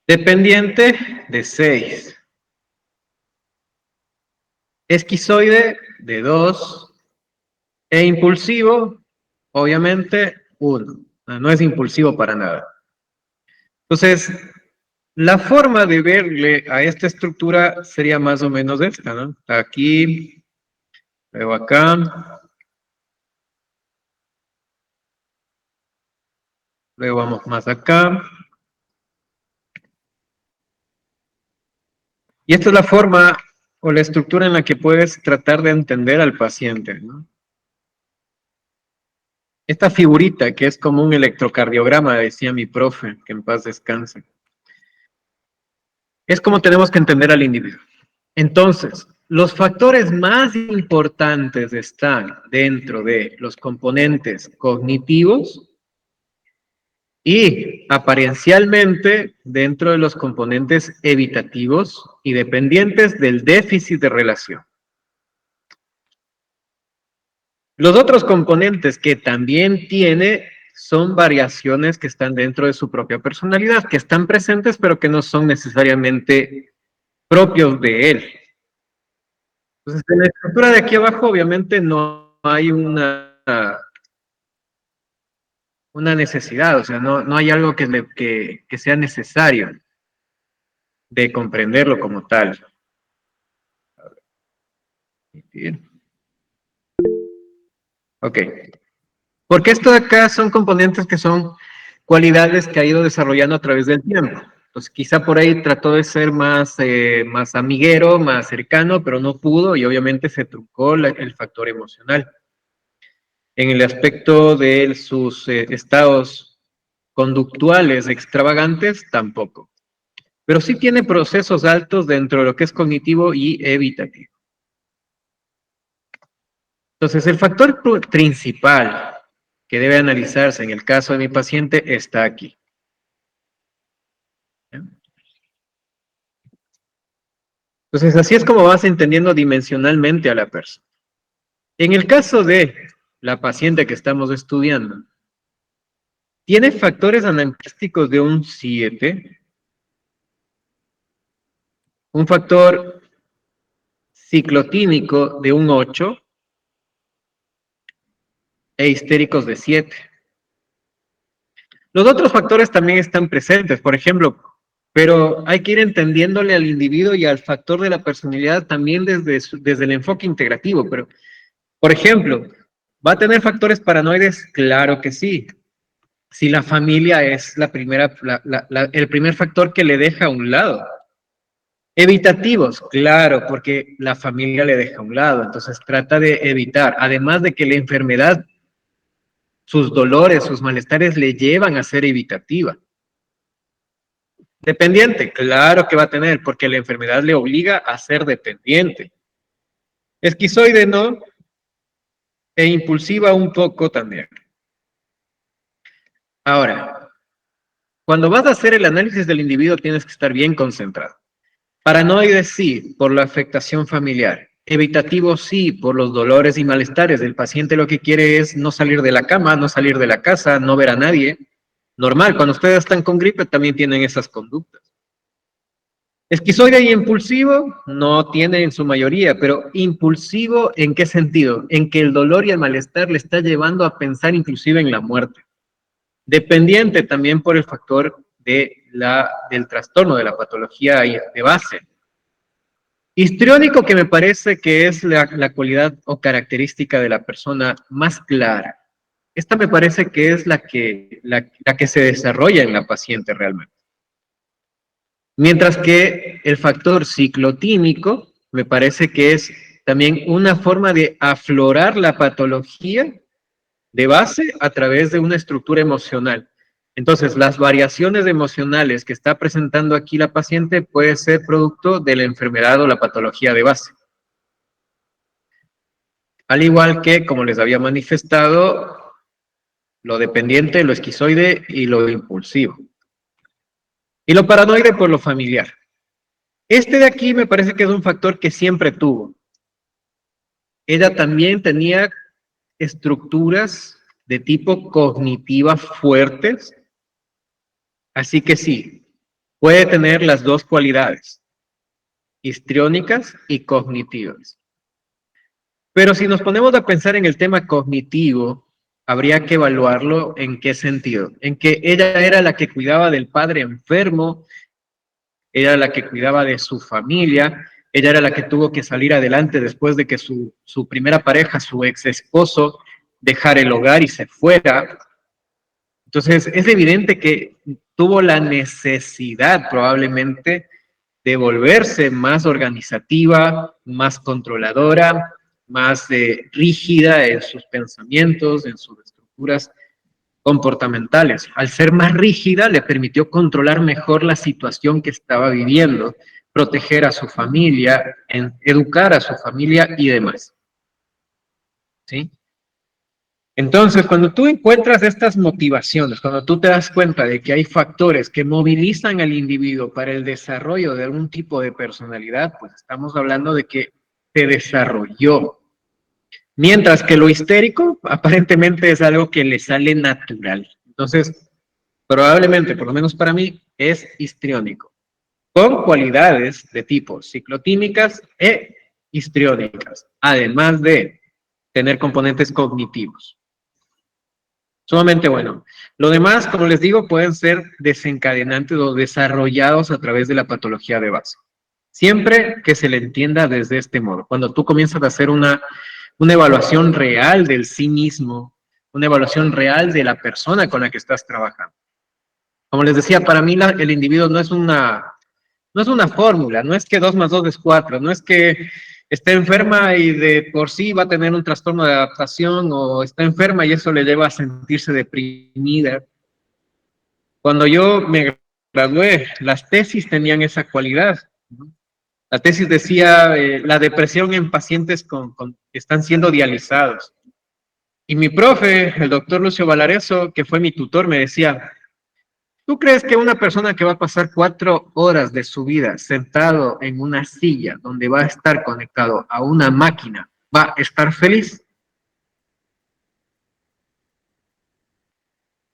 Dependiente de 6. Esquizoide de 2. E impulsivo, obviamente, 1. No es impulsivo para nada. Entonces, la forma de verle a esta estructura sería más o menos esta, ¿no? Aquí, luego acá, luego vamos más acá. Y esta es la forma o la estructura en la que puedes tratar de entender al paciente, ¿no? Esta figurita que es como un electrocardiograma, decía mi profe, que en paz descanse. Es como tenemos que entender al individuo. Entonces, los factores más importantes están dentro de los componentes cognitivos y apariencialmente dentro de los componentes evitativos y dependientes del déficit de relación. Los otros componentes que también tiene son variaciones que están dentro de su propia personalidad, que están presentes pero que no son necesariamente propios de él. Entonces, en la estructura de aquí abajo obviamente no hay una necesidad, o sea, no hay algo que sea necesario de comprenderlo como tal. Bien. Ok. Porque esto de acá son componentes que son cualidades que ha ido desarrollando a través del tiempo. Entonces, quizá por ahí trató de ser más amiguero, más cercano, pero no pudo y obviamente se truncó el factor emocional. En el aspecto de sus estados conductuales extravagantes, tampoco. Pero sí tiene procesos altos dentro de lo que es cognitivo y evitativo. Entonces, el factor principal que debe analizarse en el caso de mi paciente está aquí. Entonces, así es como vas entendiendo dimensionalmente a la persona. En el caso de la paciente que estamos estudiando, tiene factores anancásticos de un 7, un factor ciclotímico de un 8 e histéricos de 7. Los otros factores también están presentes. Por ejemplo, pero hay que ir entendiéndole al individuo y al factor de la personalidad también desde el enfoque integrativo. Pero, por ejemplo, ¿va a tener factores paranoides? Claro que sí. Si la familia es el primer factor que le deja a un lado. Evitativos, claro, porque la familia le deja a un lado, entonces trata de evitar, además de que la enfermedad, sus dolores, sus malestares le llevan a ser evitativa. Dependiente, claro que va a tener, porque la enfermedad le obliga a ser dependiente. Esquizoide no, e impulsiva un poco también. Ahora, cuando vas a hacer el análisis del individuo tienes que estar bien concentrado. Paranoide sí, por la afectación familiar. Evitativo sí, por los dolores y malestares. El paciente lo que quiere es no salir de la cama, no salir de la casa, no ver a nadie. Normal, cuando ustedes están con gripe también tienen esas conductas. Esquizoide y impulsivo no tiene en su mayoría, pero impulsivo ¿en qué sentido? En que el dolor y el malestar le está llevando a pensar inclusive en la muerte. Dependiente también por el factor del trastorno, de la patología de base. Histriónico, que me parece que es la cualidad o característica de la persona más clara. Esta me parece que es la que se desarrolla en la paciente realmente. Mientras que el factor ciclotímico me parece que es también una forma de aflorar la patología de base a través de una estructura emocional. Entonces, las variaciones emocionales que está presentando aquí la paciente puede ser producto de la enfermedad o la patología de base. Al igual que, como les había manifestado, lo dependiente, lo esquizoide y lo impulsivo. Y lo paranoide por lo familiar. Este de aquí me parece que es un factor que siempre tuvo. Ella también tenía estructuras de tipo cognitiva fuertes, así que sí, puede tener las dos cualidades, histriónicas y cognitivas. Pero si nos ponemos a pensar en el tema cognitivo, habría que evaluarlo en qué sentido. En que ella era la que cuidaba del padre enfermo, ella era la que cuidaba de su familia, ella era la que tuvo que salir adelante después de que su primera pareja, su ex esposo, dejara el hogar y se fuera. Entonces, es evidente que tuvo la necesidad probablemente de volverse más organizativa, más controladora, más rígida en sus pensamientos, en sus estructuras comportamentales. Al ser más rígida, le permitió controlar mejor la situación que estaba viviendo, proteger a su familia, educar a su familia y demás. ¿Sí? Entonces, cuando tú encuentras estas motivaciones, cuando tú te das cuenta de que hay factores que movilizan al individuo para el desarrollo de algún tipo de personalidad, pues estamos hablando de que se desarrolló. Mientras que lo histérico aparentemente es algo que le sale natural. Entonces, probablemente, por lo menos para mí, es histriónico, con cualidades de tipo ciclotímicas e histriónicas, además de tener componentes cognitivos. Sumamente bueno. Lo demás, como les digo, pueden ser desencadenantes o desarrollados a través de la patología de base. Siempre que se le entienda desde este modo. Cuando tú comienzas a hacer una evaluación real del sí mismo, una evaluación real de la persona con la que estás trabajando. Como les decía, para mí el individuo no es una fórmula, no es que 2 más 2 es 4, no es que esté enferma y de por sí va a tener un trastorno de adaptación o está enferma y eso le lleva a sentirse deprimida. Cuando yo me gradué, las tesis tenían esa cualidad. La tesis decía la depresión en pacientes que están siendo dializados. Y mi profe, el doctor Lucio Valareso, que fue mi tutor, me decía, ¿tú crees que una persona que va a pasar 4 horas de su vida sentado en una silla donde va a estar conectado a una máquina va a estar feliz?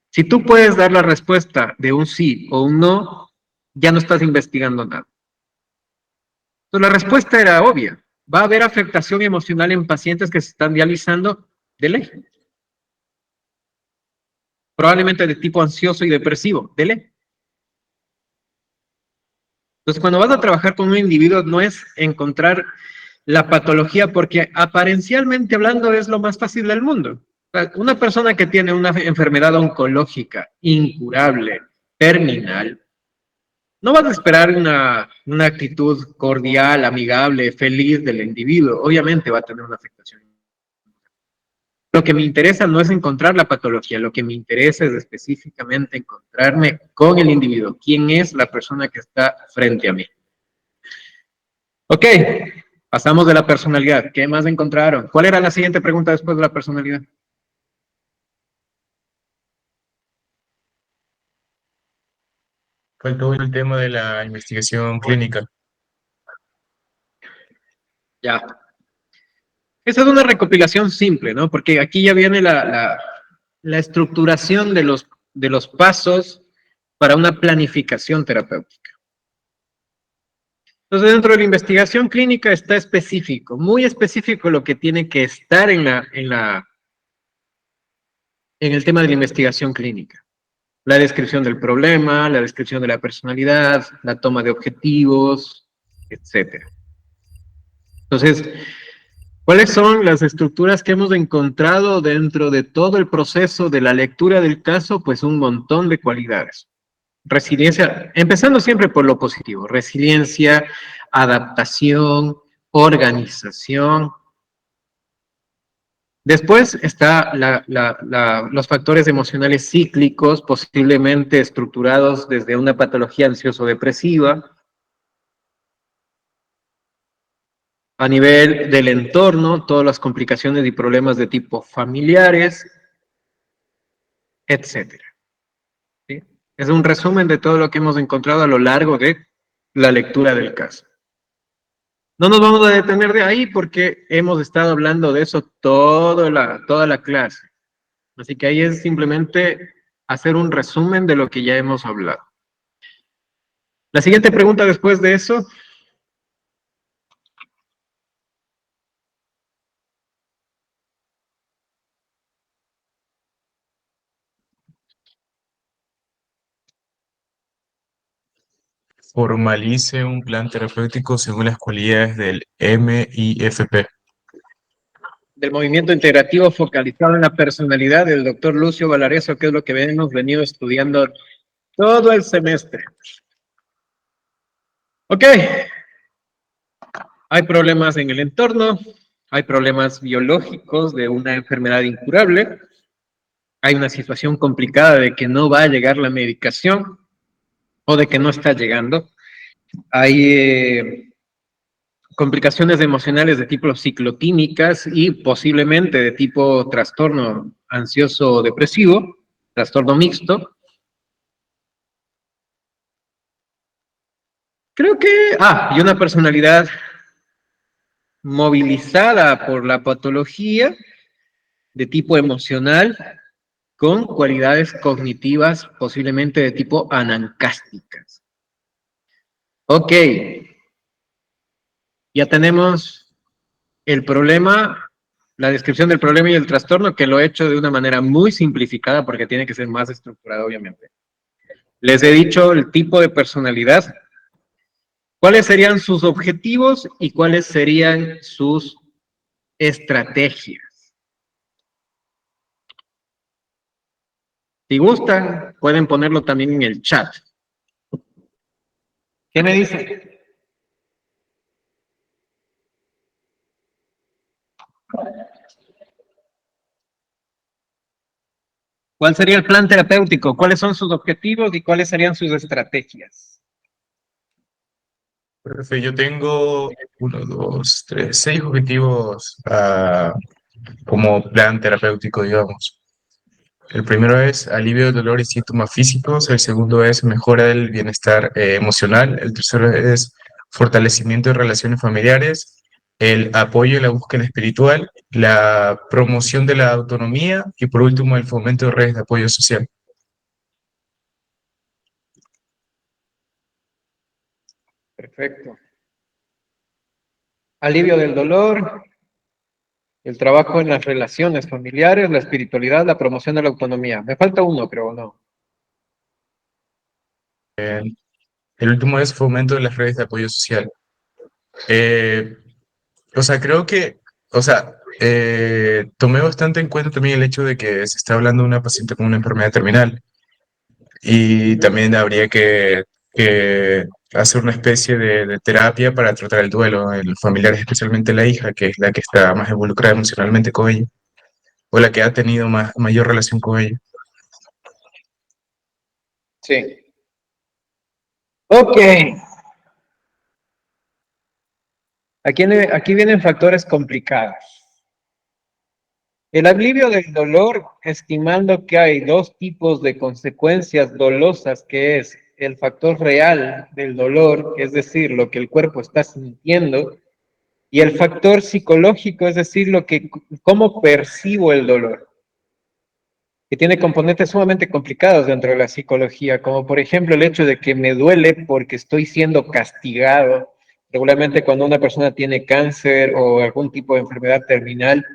Si tú puedes dar la respuesta de un sí o un no, ya no estás investigando nada. Entonces la respuesta era obvia. Va a haber afectación emocional en pacientes que se están dializando de ley. Probablemente de tipo ansioso y depresivo, de ley. Entonces, cuando vas a trabajar con un individuo, no es encontrar la patología, porque aparencialmente hablando es lo más fácil del mundo. O sea, una persona que tiene una enfermedad oncológica incurable, terminal, no vas a esperar una actitud cordial, amigable, feliz del individuo. Obviamente va a tener una afectación. Lo que me interesa no es encontrar la patología, lo que me interesa es específicamente encontrarme con el individuo. ¿Quién es la persona que está frente a mí? Ok, pasamos de la personalidad. ¿Qué más encontraron? ¿Cuál era la siguiente pregunta después de la personalidad?
Faltó el tema de la investigación clínica.
Ya. Esa es una recopilación simple, ¿no? Porque aquí ya viene la estructuración de los pasos para una planificación terapéutica. Entonces, dentro de la investigación clínica está específico, muy específico lo que tiene que estar en el tema de la investigación clínica. La descripción del problema, la descripción de la personalidad, la toma de objetivos, etcétera. Entonces, ¿cuáles son las estructuras que hemos encontrado dentro de todo el proceso de la lectura del caso? Pues un montón de cualidades. Resiliencia, empezando siempre por lo positivo, resiliencia, adaptación, organización. Después está los factores emocionales cíclicos, posiblemente estructurados desde una patología ansioso-depresiva. A nivel del entorno, todas las complicaciones y problemas de tipo familiares, etcétera. ¿Sí? Es un resumen de todo lo que hemos encontrado a lo largo de la lectura del caso. No nos vamos a detener de ahí porque hemos estado hablando de eso toda la clase. Así que ahí es simplemente hacer un resumen de lo que ya hemos hablado. La siguiente pregunta después de eso.
Formalice un plan terapéutico según las cualidades del MIFP.
Del movimiento integrativo focalizado en la personalidad del doctor Lucio Valareso, que es lo que hemos venido estudiando todo el semestre. Ok. Hay problemas en el entorno, hay problemas biológicos de una enfermedad incurable, hay una situación complicada de que no va a llegar la medicación o de que no está llegando. Hay complicaciones emocionales de tipo ciclotímicas y posiblemente de tipo trastorno ansioso depresivo, trastorno mixto. Creo que, y una personalidad movilizada por la patología de tipo emocional con cualidades cognitivas posiblemente de tipo anancásticas. Ok, ya tenemos el problema, la descripción del problema y el trastorno, que lo he hecho de una manera muy simplificada porque tiene que ser más estructurado, obviamente. Les he dicho el tipo de personalidad, cuáles serían sus objetivos y cuáles serían sus estrategias. Si gustan, pueden ponerlo también en el chat. ¿Qué me dice? ¿Cuál sería el plan terapéutico? ¿Cuáles son sus objetivos y cuáles serían sus estrategias?
Profe, yo tengo 6 objetivos como plan terapéutico, digamos. El primero es alivio de dolor y síntomas físicos, el segundo es mejora del bienestar emocional, el tercero es fortalecimiento de relaciones familiares, el apoyo en la búsqueda espiritual, la promoción de la autonomía y por último el fomento de redes de apoyo social.
Perfecto. Alivio del dolor, el trabajo en las relaciones familiares, la espiritualidad, la promoción de la autonomía. Me falta uno, creo, ¿no?
El último es fomento de las redes de apoyo social. Eh, o sea, creo que, o sea, tomé bastante en cuenta también el hecho de que se está hablando de una paciente con una enfermedad terminal y también habría que hacer una especie de terapia para tratar el duelo en los familiares, especialmente la hija, que es la que está más involucrada emocionalmente con ella, o la que ha tenido mayor relación con ella.
Sí. Ok. Aquí vienen factores complicados. El alivio del dolor, estimando que hay dos tipos de consecuencias dolosas, que es el factor real del dolor, es decir, lo que el cuerpo está sintiendo, y el factor psicológico, es decir, cómo percibo el dolor, que tiene componentes sumamente complicados dentro de la psicología, como por ejemplo el hecho de que me duele porque estoy siendo castigado. Regularmente cuando una persona tiene cáncer o algún tipo de enfermedad terminal,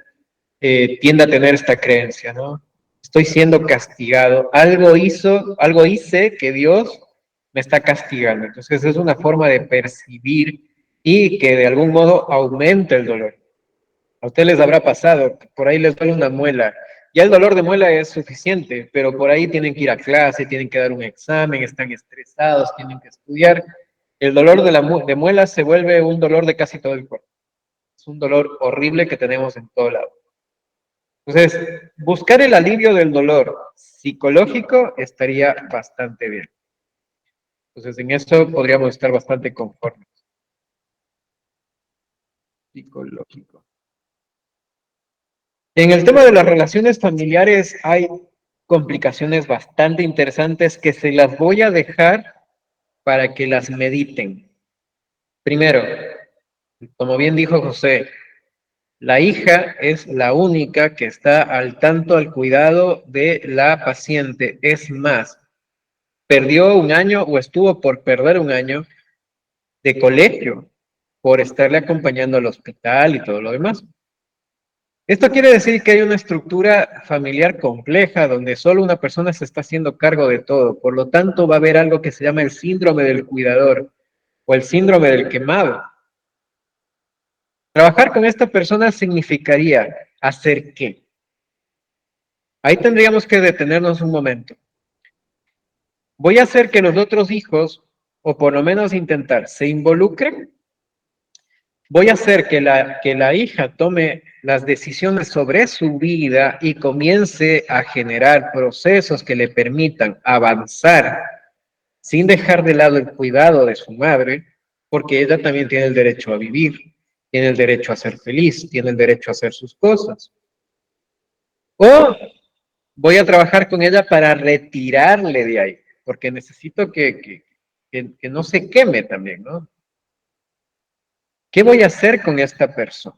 tiende a tener esta creencia, ¿no? Estoy siendo castigado. Algo hice que Dios me está castigando. Entonces es una forma de percibir y que de algún modo aumente el dolor. A ustedes les habrá pasado, por ahí les duele una muela. Ya el dolor de muela es suficiente, pero por ahí tienen que ir a clase, tienen que dar un examen, están estresados, tienen que estudiar. El dolor de muela se vuelve un dolor de casi todo el cuerpo. Es un dolor horrible que tenemos en todo lado. Entonces, buscar el alivio del dolor psicológico estaría bastante bien. Entonces, en eso podríamos estar bastante conformes. Psicológico. En el tema de las relaciones familiares hay complicaciones bastante interesantes que se las voy a dejar para que las mediten. Primero, como bien dijo José, la hija es la única que está al tanto, al cuidado de la paciente. Es más, perdió un año o estuvo por perder un año de colegio por estarle acompañando al hospital y todo lo demás. Esto quiere decir que hay una estructura familiar compleja donde solo una persona se está haciendo cargo de todo. Por lo tanto, va a haber algo que se llama el síndrome del cuidador o el síndrome del quemado. Trabajar con esta persona significaría hacer qué. Ahí tendríamos que detenernos un momento. Voy a hacer que los otros hijos, o por lo menos intentar, se involucren. Voy a hacer que la hija tome las decisiones sobre su vida y comience a generar procesos que le permitan avanzar sin dejar de lado el cuidado de su madre, porque ella también tiene el derecho a vivir, tiene el derecho a ser feliz, tiene el derecho a hacer sus cosas. O voy a trabajar con ella para retirarle de ahí, porque necesito que no se queme también, ¿no? ¿Qué voy a hacer con esta persona?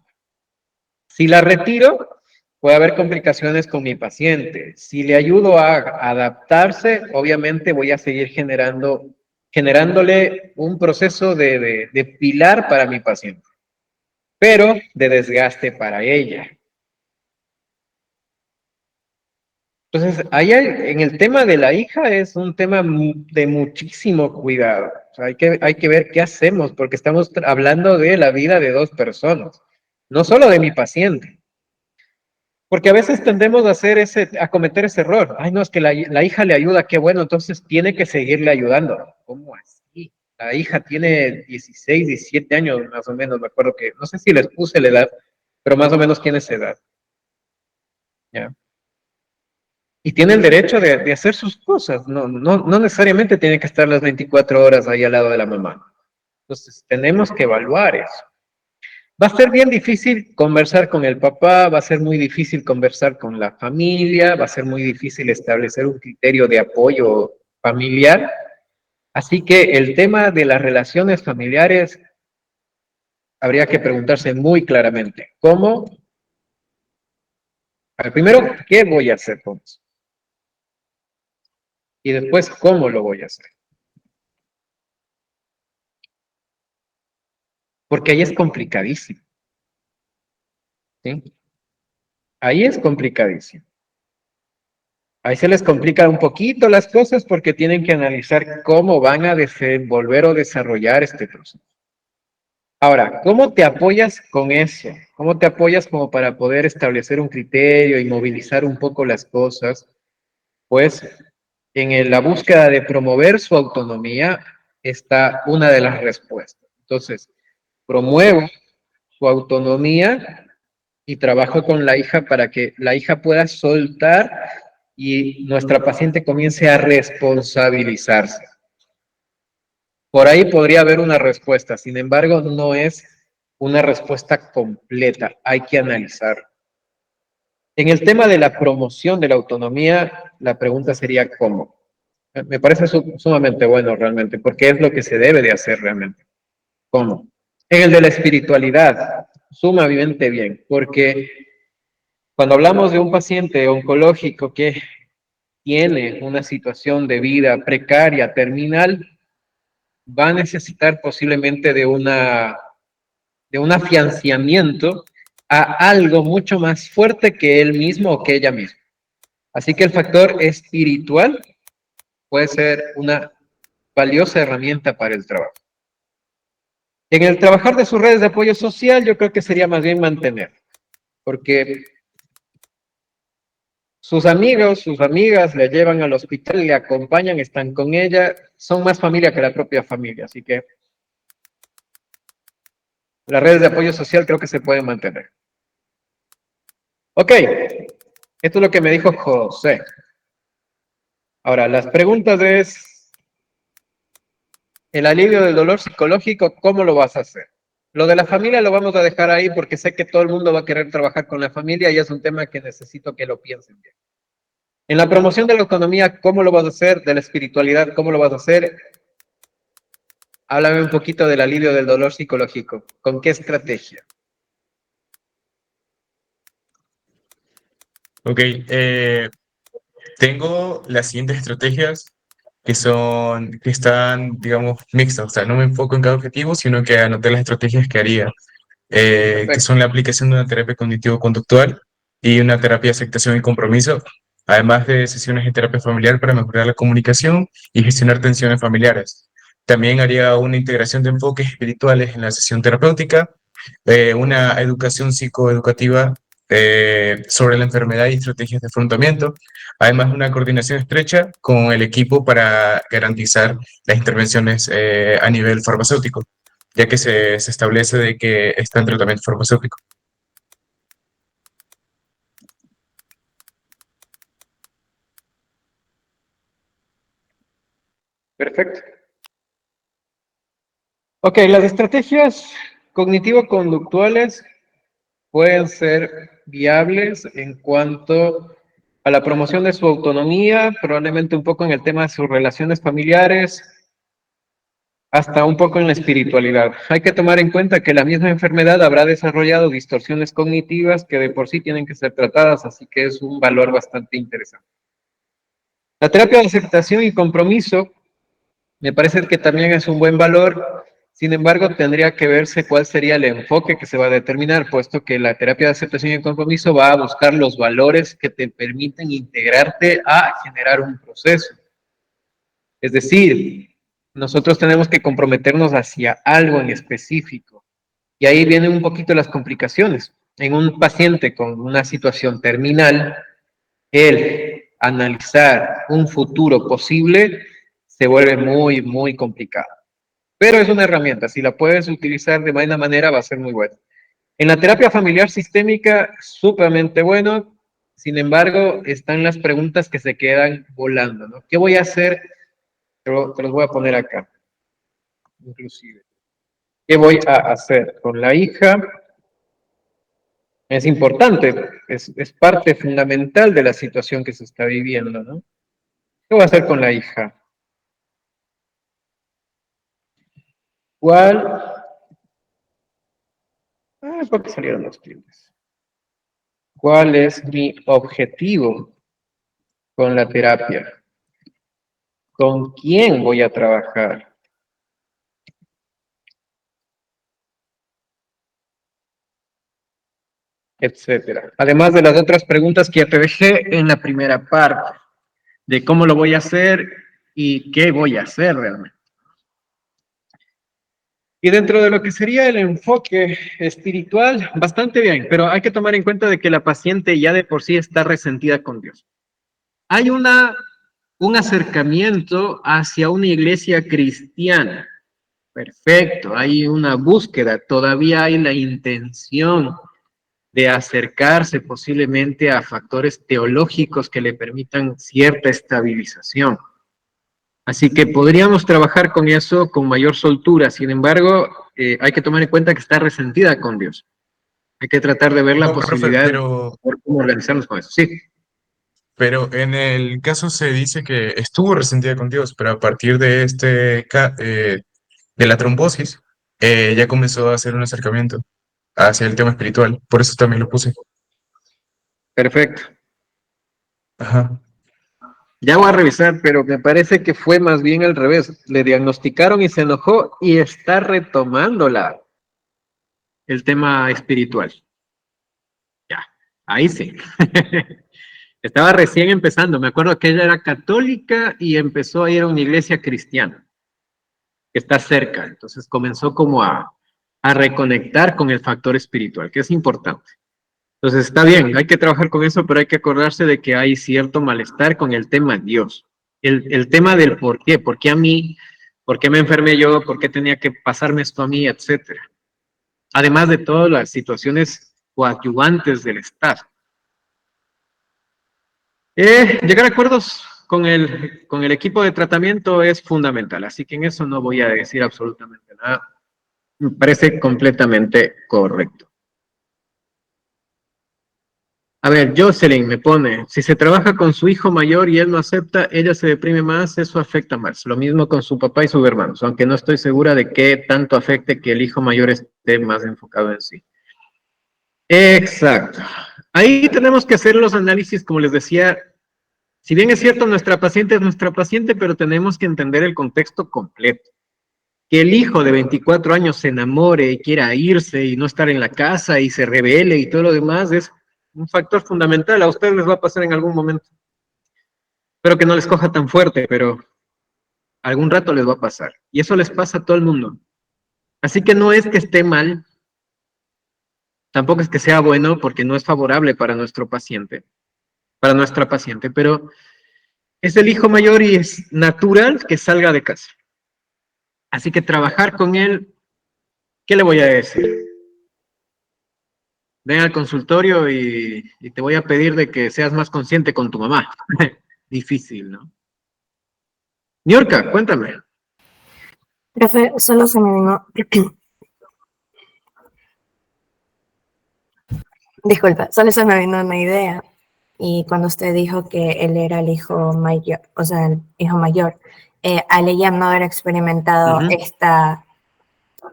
Si la retiro, puede haber complicaciones con mi paciente. Si le ayudo a adaptarse, obviamente voy a seguir generándole un proceso de pilar para mi paciente, pero de desgaste para ella. Entonces, en el tema de la hija es un tema de muchísimo cuidado. O sea, hay que ver qué hacemos, porque estamos hablando de la vida de dos personas, no solo de mi paciente. Porque a veces tendemos a cometer ese error. Ay, no, es que la hija le ayuda, qué bueno, entonces tiene que seguirle ayudando. ¿Cómo así? La hija tiene 16, 17 años más o menos, me acuerdo que, no sé si les puse la edad, pero más o menos tiene esa edad. ¿Ya? Y tiene el derecho de hacer sus cosas, no necesariamente tiene que estar las 24 horas ahí al lado de la mamá. Entonces, tenemos que evaluar eso. Va a ser bien difícil conversar con el papá, va a ser muy difícil conversar con la familia, va a ser muy difícil establecer un criterio de apoyo familiar. Así que el tema de las relaciones familiares habría que preguntarse muy claramente, ¿cómo? Primero, ¿qué voy a hacer con eso? Y después, ¿cómo lo voy a hacer? Porque ahí es complicadísimo, ¿sí? Ahí es complicadísimo. Ahí se les complica un poquito las cosas porque tienen que analizar cómo van a desenvolver o desarrollar este proceso. Ahora, ¿cómo te apoyas con eso? ¿Cómo te apoyas como para poder establecer un criterio y movilizar un poco las cosas? Pues la búsqueda de promover su autonomía está una de las respuestas. Entonces, promuevo su autonomía y trabajo con la hija para que la hija pueda soltar y nuestra paciente comience a responsabilizarse. Por ahí podría haber una respuesta, sin embargo, no es una respuesta completa, hay que analizar. En el tema de la promoción de la autonomía, la pregunta sería ¿cómo? Me parece sumamente bueno realmente, porque es lo que se debe de hacer realmente. ¿Cómo? En el de la espiritualidad, sumamente bien, porque cuando hablamos de un paciente oncológico que tiene una situación de vida precaria, terminal, va a necesitar posiblemente de un afianzamiento a algo mucho más fuerte que él mismo o que ella misma. Así que el factor espiritual puede ser una valiosa herramienta para el trabajo. En el trabajar de sus redes de apoyo social, yo creo que sería más bien mantener, porque sus amigos, sus amigas le llevan al hospital, le acompañan, están con ella, son más familia que la propia familia, así que las redes de apoyo social creo que se pueden mantener. Ok, esto es lo que me dijo José. Ahora, las preguntas es, el alivio del dolor psicológico, ¿cómo lo vas a hacer? Lo de la familia lo vamos a dejar ahí porque sé que todo el mundo va a querer trabajar con la familia y es un tema que necesito que lo piensen bien. En la promoción de la autonomía, ¿cómo lo vas a hacer? De la espiritualidad, ¿cómo lo vas a hacer? Háblame un poquito del alivio del dolor psicológico. ¿Con qué estrategia?
Ok, tengo las siguientes estrategias que están, digamos, mixtas. O sea, no me enfoco en cada objetivo, sino que anoté las estrategias que haría, que
Perfecto.
son la aplicación de una terapia cognitivo-conductual y una terapia de aceptación y compromiso, además de sesiones de terapia familiar para mejorar la comunicación y gestionar tensiones familiares. También haría una integración de enfoques espirituales en la sesión terapéutica, una educación psicoeducativa sobre la enfermedad y estrategias de afrontamiento, además una coordinación estrecha con el equipo para garantizar las intervenciones a nivel farmacéutico, ya que se establece de que está en tratamiento farmacéutico.
Perfecto. Ok, las estrategias cognitivo-conductuales pueden ser viables en cuanto a la promoción de su autonomía, probablemente un poco en el tema de sus relaciones familiares, hasta un poco en la espiritualidad. Hay que tomar en cuenta que la misma enfermedad habrá desarrollado distorsiones cognitivas que de por sí tienen que ser tratadas, así que es un valor bastante interesante. La terapia de aceptación y compromiso me parece que también es un buen valor, sin embargo, tendría que verse cuál sería el enfoque que se va a determinar, puesto que la terapia de aceptación y compromiso va a buscar los valores que te permiten integrarte a generar un proceso. Es decir, nosotros tenemos que comprometernos hacia algo en específico. Y ahí vienen un poquito las complicaciones. En un paciente con una situación terminal, el analizar un futuro posible se vuelve muy, muy complicado. Pero es una herramienta, si la puedes utilizar de buena manera va a ser muy buena. En la terapia familiar sistémica, súpermente bueno, sin embargo, están las preguntas que se quedan volando, ¿no? ¿Qué voy a hacer? Te los voy a poner acá, inclusive. ¿Qué voy a hacer con la hija? Es importante, es parte fundamental de la situación que se está viviendo, ¿no? ¿Qué voy a hacer con la hija? ¿Cuál? ¿Por qué salieron los clientes? ¿Cuál es mi objetivo con la terapia? ¿Con quién voy a trabajar? Etcétera. Además de las otras preguntas que ya te dejé en la primera parte. de cómo lo voy a hacer y qué voy a hacer realmente. Y dentro de lo que sería el enfoque espiritual, bastante bien, pero hay que tomar en cuenta de que la paciente ya de por sí está resentida con Dios. Hay un acercamiento hacia una iglesia cristiana. Perfecto, hay una búsqueda, todavía hay la intención de acercarse posiblemente a factores teológicos que le permitan cierta estabilización. Así que podríamos trabajar con eso con mayor soltura. Sin embargo, hay que tomar en cuenta que está resentida con Dios. Hay que tratar de ver la
No, profe,
posibilidad de ver cómo organizarnos con eso. Sí,
pero en el caso se dice que estuvo resentida con Dios, pero a partir de de la trombosis, ya comenzó a hacer un acercamiento hacia el tema espiritual. Por eso también lo puse.
perfecto.
Ajá.
Ya voy a revisar, pero me parece que fue más bien al revés. Le diagnosticaron y se enojó y está retomando el tema espiritual. Ya, ahí sí. Estaba recién empezando. Me acuerdo que ella era católica y empezó a ir a una iglesia cristiana que está cerca. Entonces comenzó como a reconectar con el factor espiritual, que es importante. Entonces está bien, hay que trabajar con eso, pero hay que acordarse de que hay cierto malestar con el tema Dios. El tema del por qué a mí, por qué me enfermé yo, por qué tenía que pasarme esto a mí, etcétera. Además de todas las situaciones coadyuvantes del Estado. Llegar a acuerdos con el equipo de tratamiento es fundamental, así que en eso no voy a decir absolutamente nada. Me parece completamente correcto. A ver, Jocelyn me pone, si se trabaja con su hijo mayor y él no acepta, ella se deprime más, eso afecta más. Lo mismo con su papá y sus hermanos, aunque no estoy segura de qué tanto afecte que el hijo mayor esté más enfocado en sí. Exacto. Ahí tenemos que hacer los análisis, como les decía. Si bien es cierto, nuestra paciente es nuestra paciente, pero tenemos que entender el contexto completo. Que el hijo de 24 años se enamore y quiera irse y no estar en la casa y se rebele y todo lo demás es un factor fundamental. A ustedes les va a pasar en algún momento. Espero que no les coja tan fuerte, pero algún rato les va a pasar. Y eso les pasa a todo el mundo. Así que no es que esté mal, tampoco es que sea bueno porque no es favorable para nuestro paciente, para nuestra paciente, pero es el hijo mayor y es natural que salga de casa. Así que trabajar con él, ¿qué le voy a decir? Ven al consultorio y te voy a pedir de que seas más consciente con tu mamá. Difícil, ¿no? Niurka, cuéntame.
Profe, solo se me vino, disculpa, solo se me vino una idea. Y cuando usted dijo que él era el hijo mayor, o sea, el hijo mayor, al ella no haber experimentado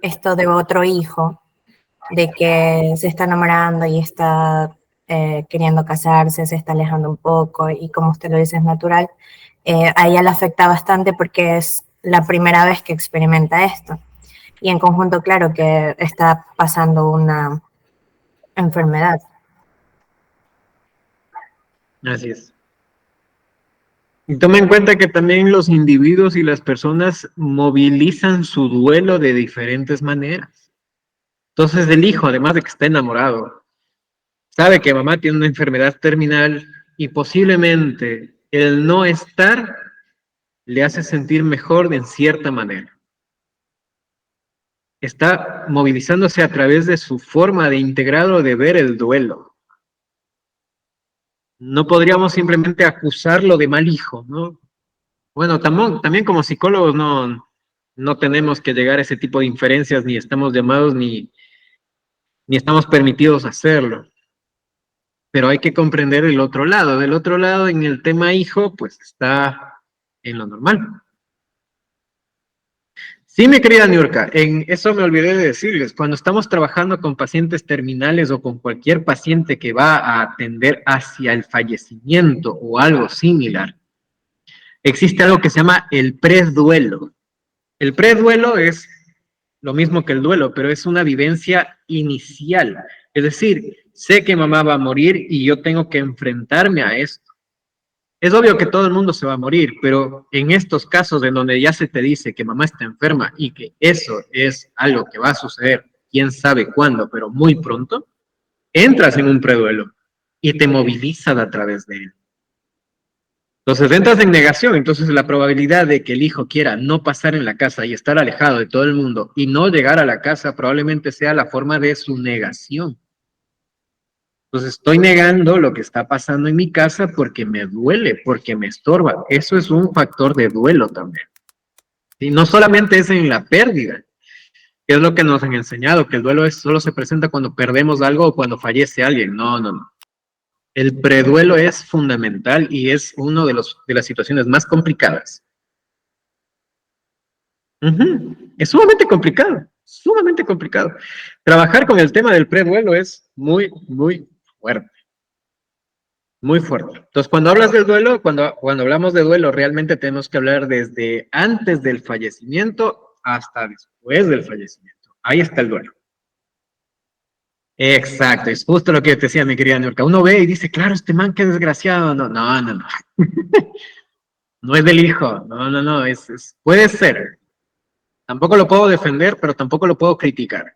esto de otro hijo, de que se está enamorando y está queriendo casarse, se está alejando un poco y como usted lo dice es natural, a ella le afecta bastante porque es la primera vez que experimenta esto. Y en conjunto, claro, que está pasando una enfermedad.
Así es. Y toma en cuenta que también los individuos y las personas movilizan su duelo de diferentes maneras. Entonces el hijo, además de que está enamorado, sabe que mamá tiene una enfermedad terminal y posiblemente el no estar le hace sentir mejor en cierta manera. Está movilizándose a través de su forma de integrar o de ver el duelo. No podríamos simplemente acusarlo de mal hijo, ¿no? Bueno, también como psicólogos no tenemos que llegar a ese tipo de inferencias, ni estamos llamados, ni estamos permitidos hacerlo. Pero hay que comprender el otro lado. Del otro lado, en el tema hijo, pues está en lo normal. Sí, mi querida Niurka, en eso me olvidé de decirles, cuando estamos trabajando con pacientes terminales o con cualquier paciente que va a atender hacia el fallecimiento o algo similar, existe algo que se llama el preduelo. El preduelo es lo mismo que el duelo, pero es una vivencia inicial. Es decir, sé que mamá va a morir y yo tengo que enfrentarme a esto. Es obvio que todo el mundo se va a morir, pero en estos casos en donde ya se te dice que mamá está enferma y que eso es algo que va a suceder, quién sabe cuándo, pero muy pronto, entras en un preduelo y te movilizas a través de él. Entonces entras en negación, entonces la probabilidad de que el hijo quiera no pasar en la casa y estar alejado de todo el mundo y no llegar a la casa probablemente sea la forma de su negación. Entonces estoy negando lo que está pasando en mi casa porque me duele, porque me estorba. Eso es un factor de duelo también. Y no solamente es en la pérdida, que es lo que nos han enseñado, que el duelo solo se presenta cuando perdemos algo o cuando fallece alguien. No, no, no. El preduelo es fundamental y es uno de las situaciones más complicadas. Es sumamente complicado, sumamente complicado. Trabajar con el tema del preduelo es muy, muy fuerte. Muy fuerte. Entonces, cuando hablas del duelo, cuando hablamos de duelo, realmente tenemos que hablar desde antes del fallecimiento hasta después del fallecimiento. Ahí está el duelo. Exacto, es justo lo que te decía mi querida Nurka. Uno ve y dice, claro, este man, qué desgraciado. No, no, no, no. No es del hijo. No, no, no. Puede ser. Tampoco lo puedo defender, pero tampoco lo puedo criticar.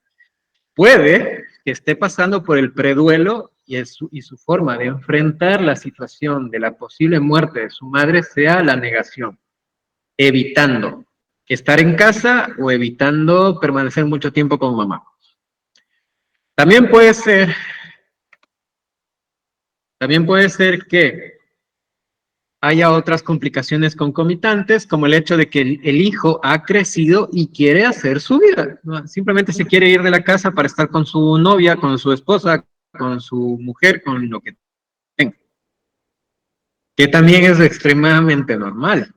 Puede que esté pasando por el preduelo y su forma de enfrentar la situación de la posible muerte de su madre sea la negación, evitando estar en casa o evitando permanecer mucho tiempo con mamá. También puede ser que haya otras complicaciones concomitantes, como el hecho de que el hijo ha crecido y quiere hacer su vida, ¿no? Simplemente se quiere ir de la casa para estar con su novia, con su esposa, con su mujer, con lo que tenga, que también es extremadamente normal.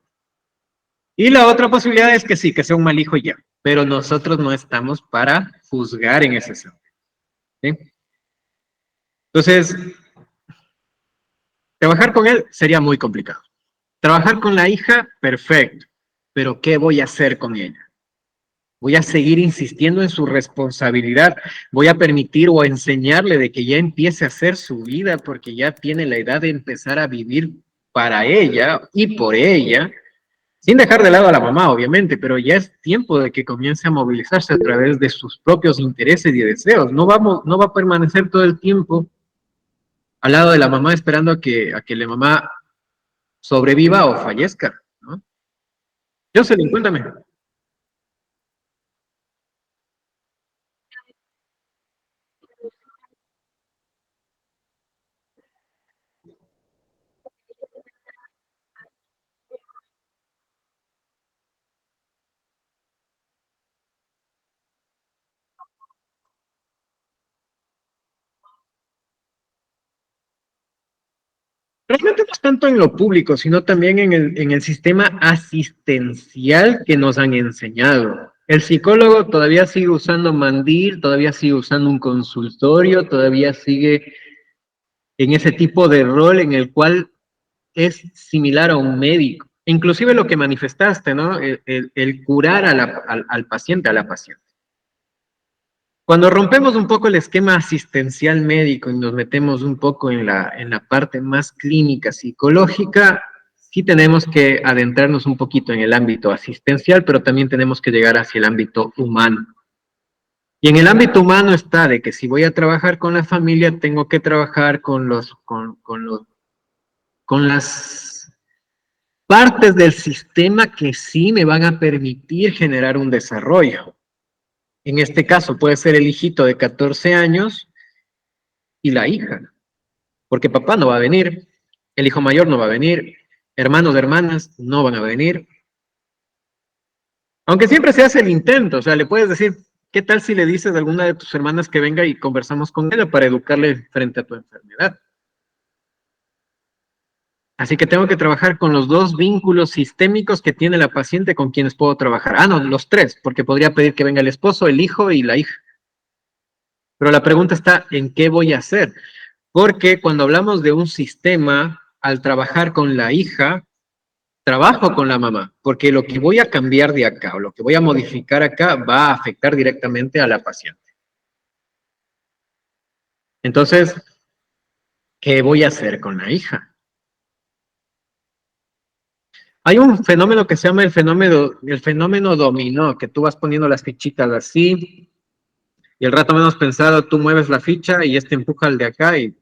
Y la otra posibilidad es que sí, que sea un mal hijo ya, pero nosotros no estamos para juzgar en ese sentido, ¿sí? Entonces, trabajar con él sería muy complicado. Trabajar con la hija, perfecto, pero ¿qué voy a hacer con ella? Voy a seguir insistiendo en su responsabilidad, voy a permitir o a enseñarle de que ya empiece a hacer su vida porque ya tiene la edad de empezar a vivir para ella y por ella, sin dejar de lado a la mamá, obviamente, pero ya es tiempo de que comience a movilizarse a través de sus propios intereses y deseos. No va a permanecer todo el tiempo al lado de la mamá esperando a que la mamá sobreviva o fallezca, ¿no? Jocelyn, cuéntame. Realmente no es tanto en lo público, sino también en el sistema asistencial que nos han enseñado. El psicólogo todavía sigue usando mandil, todavía sigue usando un consultorio, todavía sigue en ese tipo de rol en el cual es similar a un médico. Inclusive lo que manifestaste, ¿no? El curar al paciente, a la paciente. Cuando rompemos un poco el esquema asistencial médico y nos metemos un poco en la parte más clínica, psicológica, sí tenemos que adentrarnos un poquito en el ámbito asistencial, pero también tenemos que llegar hacia el ámbito humano. Y en el ámbito humano está de que si voy a trabajar con la familia, tengo que trabajar con las partes del sistema que sí me van a permitir generar un desarrollo. En este caso puede ser el hijito de 14 años y la hija, porque papá no va a venir, el hijo mayor no va a venir, hermanos, hermanas no van a venir. Aunque siempre se hace el intento, o sea, le puedes decir, ¿qué tal si le dices a alguna de tus hermanas que venga y conversamos con ella para educarle frente a tu enfermedad? Así que tengo que trabajar con los dos vínculos sistémicos que tiene la paciente con quienes puedo trabajar. Ah, no, los tres, porque podría pedir que venga el esposo, el hijo y la hija. Pero la pregunta está, ¿en qué voy a hacer? Porque cuando hablamos de un sistema, al trabajar con la hija, trabajo con la mamá, porque lo que voy a cambiar de acá o lo que voy a modificar acá va a afectar directamente a la paciente. Entonces, ¿qué voy a hacer con la hija? Hay un fenómeno que se llama el fenómeno dominó, que tú vas poniendo las fichitas así, y el rato menos pensado tú mueves la ficha y este empuja al de acá. Y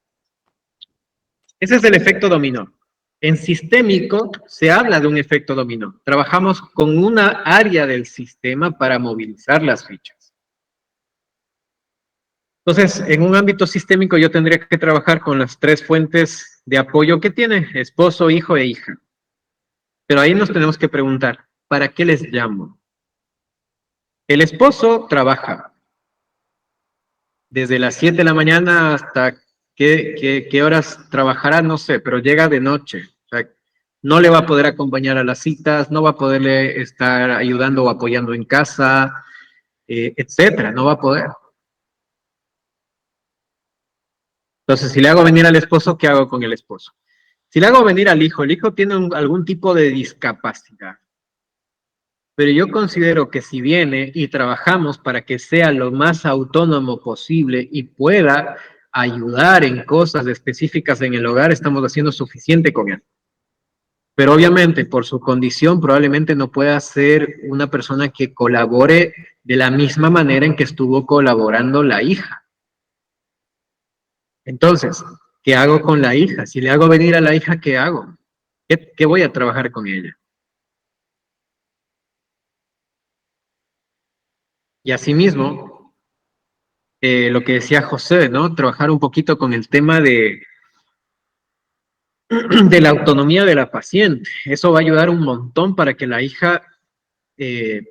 ese es el efecto dominó. En sistémico se habla de un efecto dominó. Trabajamos con una área del sistema para movilizar las fichas. Entonces, en un ámbito sistémico yo tendría que trabajar con las tres fuentes de apoyo que tiene, esposo, hijo e hija. Pero ahí nos tenemos que preguntar, ¿para qué les llamo? El esposo trabaja desde las 7 de la mañana hasta qué horas trabajará, no sé, pero llega de noche. O sea, no le va a poder acompañar a las citas, no va a poderle estar ayudando o apoyando en casa, etcétera, no va a poder. Entonces, si le hago venir al esposo, ¿qué hago con el esposo? Si le hago venir al hijo, el hijo tiene algún tipo de discapacidad. Pero yo considero que si viene y trabajamos para que sea lo más autónomo posible y pueda ayudar en cosas específicas en el hogar, estamos haciendo suficiente con él. Pero obviamente, por su condición, probablemente no pueda ser una persona que colabore de la misma manera en que estuvo colaborando la hija. Entonces, ¿qué hago con la hija? Si le hago venir a la hija, ¿qué hago? ¿Qué voy a trabajar con ella? Y asimismo, lo que decía José, ¿no? Trabajar un poquito con el tema de la autonomía de la paciente. Eso va a ayudar un montón para que la hija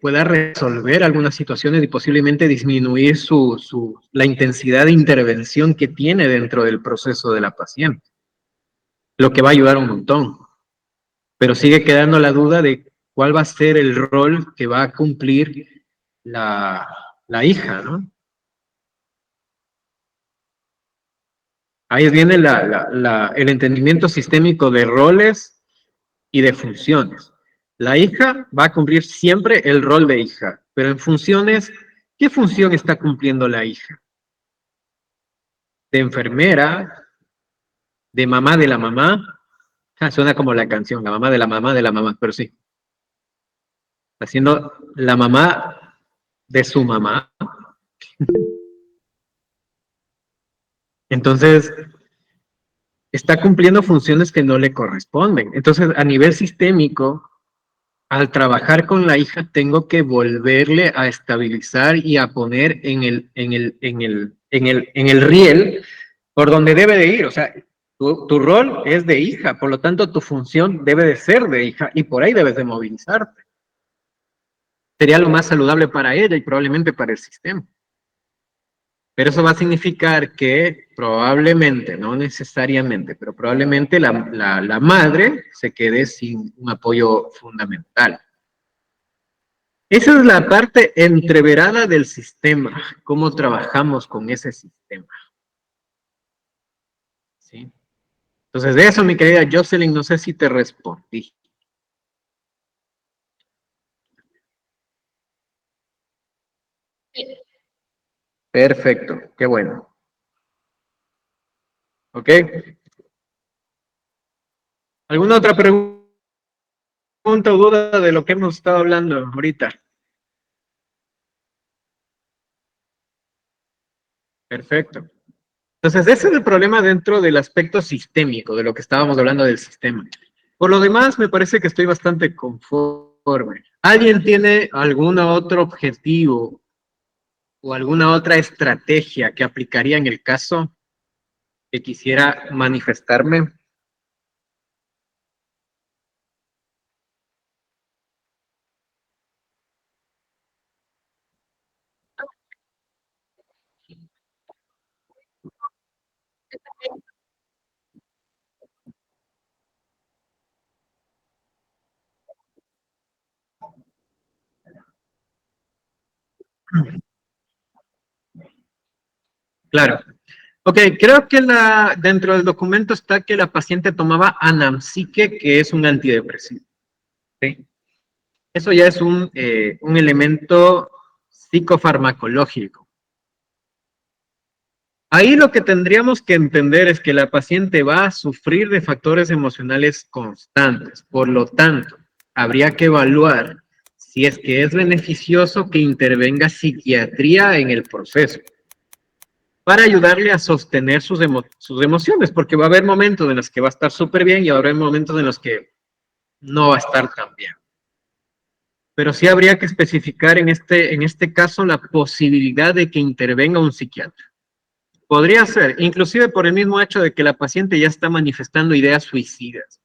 pueda resolver algunas situaciones y posiblemente disminuir la intensidad de intervención que tiene dentro del proceso de la paciente. Lo que va a ayudar un montón. Pero sigue quedando la duda de cuál va a ser el rol que va a cumplir la hija, ¿no? Ahí viene el entendimiento sistémico de roles y de funciones. La hija va a cumplir siempre el rol de hija, pero en funciones, ¿qué función está cumpliendo la hija? De enfermera, de mamá de la mamá. Suena como la canción, la mamá de la mamá de la mamá, pero sí. Está siendo la mamá de su mamá. Entonces, está cumpliendo funciones que no le corresponden. Entonces, a nivel sistémico, al trabajar con la hija, tengo que volverle a estabilizar y a poner en el riel por donde debe de ir. O sea, tu rol es de hija, por lo tanto, tu función debe de ser de hija y por ahí debes de movilizarte. Sería lo más saludable para ella y probablemente para el sistema. Pero eso va a significar que probablemente, no necesariamente, pero probablemente la madre se quede sin un apoyo fundamental. Esa es la parte entreverada del sistema, cómo trabajamos con ese sistema. ¿Sí? Entonces, de eso, mi querida Jocelyn, no sé si te respondí. Perfecto, qué bueno. ¿Ok? ¿Alguna otra pregunta o duda de lo que hemos estado hablando ahorita? Perfecto. Entonces, ese es el problema dentro del aspecto sistémico, de lo que estábamos hablando del sistema. Por lo demás, me parece que estoy bastante conforme. ¿Alguien tiene algún otro objetivo o alguna otra estrategia que aplicaría en el caso que quisiera manifestarme? Claro. Ok, creo que dentro del documento está que la paciente tomaba anamcique, que es un antidepresivo. ¿Sí? Eso ya es un elemento psicofarmacológico. Ahí lo que tendríamos que entender es que la paciente va a sufrir de factores emocionales constantes. Por lo tanto, habría que evaluar si es que es beneficioso que intervenga psiquiatría en el proceso para ayudarle a sostener sus emociones, porque va a haber momentos en los que va a estar súper bien y va a haber momentos en los que no va a estar tan bien. Pero sí habría que especificar en este caso la posibilidad de que intervenga un psiquiatra. Podría ser, inclusive por el mismo hecho de que la paciente ya está manifestando ideas suicidas.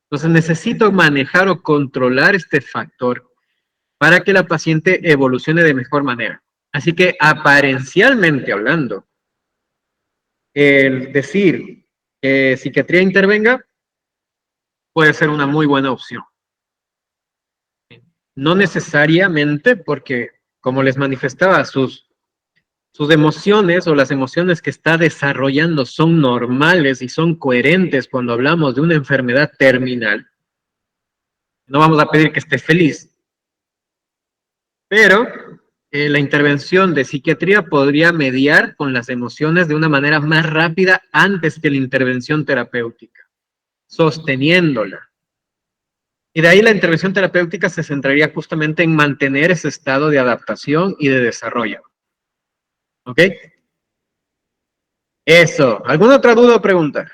Entonces necesito manejar o controlar este factor para que la paciente evolucione de mejor manera. Así que aparencialmente hablando, el decir que psiquiatría intervenga puede ser una muy buena opción. No necesariamente porque, como les manifestaba, sus emociones o las emociones que está desarrollando son normales y son coherentes cuando hablamos de una enfermedad terminal. No vamos a pedir que esté feliz, pero la intervención de psiquiatría podría mediar con las emociones de una manera más rápida antes que la intervención terapéutica, sosteniéndola. Y de ahí la intervención terapéutica se centraría justamente en mantener ese estado de adaptación y de desarrollo. ¿Ok? Eso. ¿Alguna otra duda o pregunta?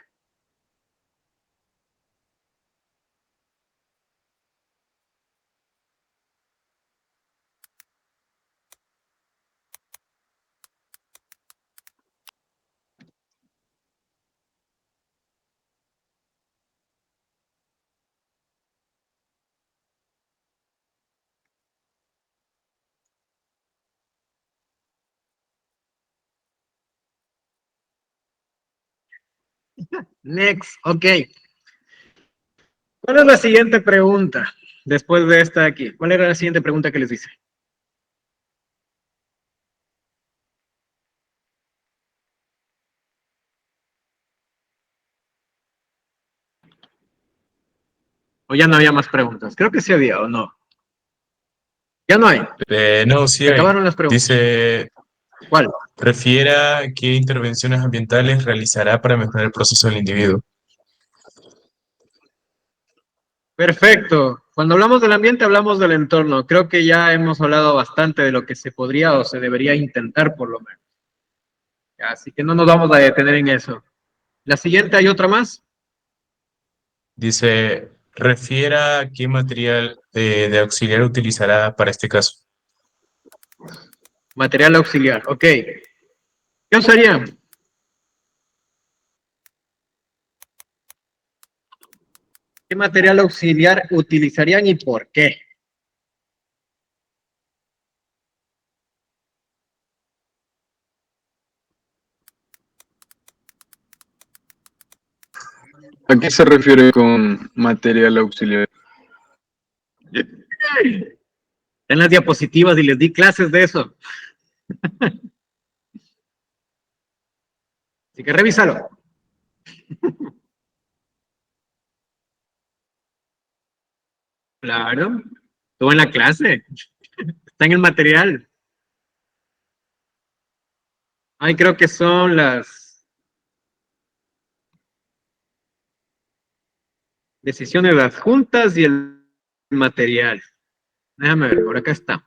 Next. Ok. ¿Cuál es la siguiente pregunta después de esta aquí? ¿Cuál era la siguiente pregunta que les hice? ¿O ya no había más preguntas? Creo que sí había, ¿o no? Ya no hay.
No, sí
Se
hay.
acabaron las preguntas.
Dice,
¿Cuál?
refiera qué intervenciones ambientales realizará para mejorar el proceso del individuo.
Perfecto. Cuando hablamos del ambiente, hablamos del entorno. Creo que ya hemos hablado bastante de lo que se podría o se debería intentar, por lo menos. Así que no nos vamos a detener en eso. La siguiente, ¿hay otra más?
Dice, refiera qué material de auxiliar utilizará para este caso.
Material auxiliar. Ok. ¿Qué usarían? ¿Qué material auxiliar utilizarían y por qué?
¿A qué se refiere con material auxiliar?
En las diapositivas y les di clases de eso. Así que revísalo. Claro. Estuvo en la clase. Está en el material. Ay, creo que son las decisiones adjuntas y el material. Déjame ver, por acá está.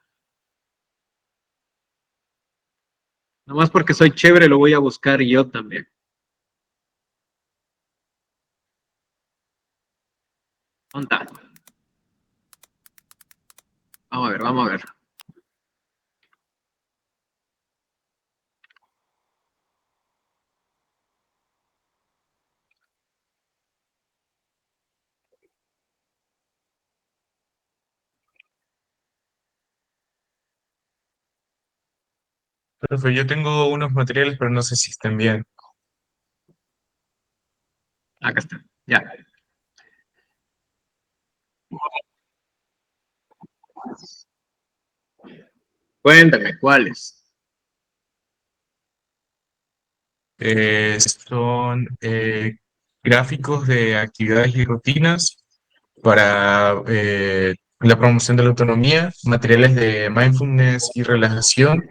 Nomás porque soy chévere lo voy a buscar yo también. ¿Dónde está? Vamos a ver, vamos a ver.
Profe, yo tengo unos materiales, pero no sé si estén bien.
Acá está. Ya. Cuéntame, ¿cuáles?
Son gráficos de actividades y rutinas para la promoción de la autonomía, materiales de mindfulness y relajación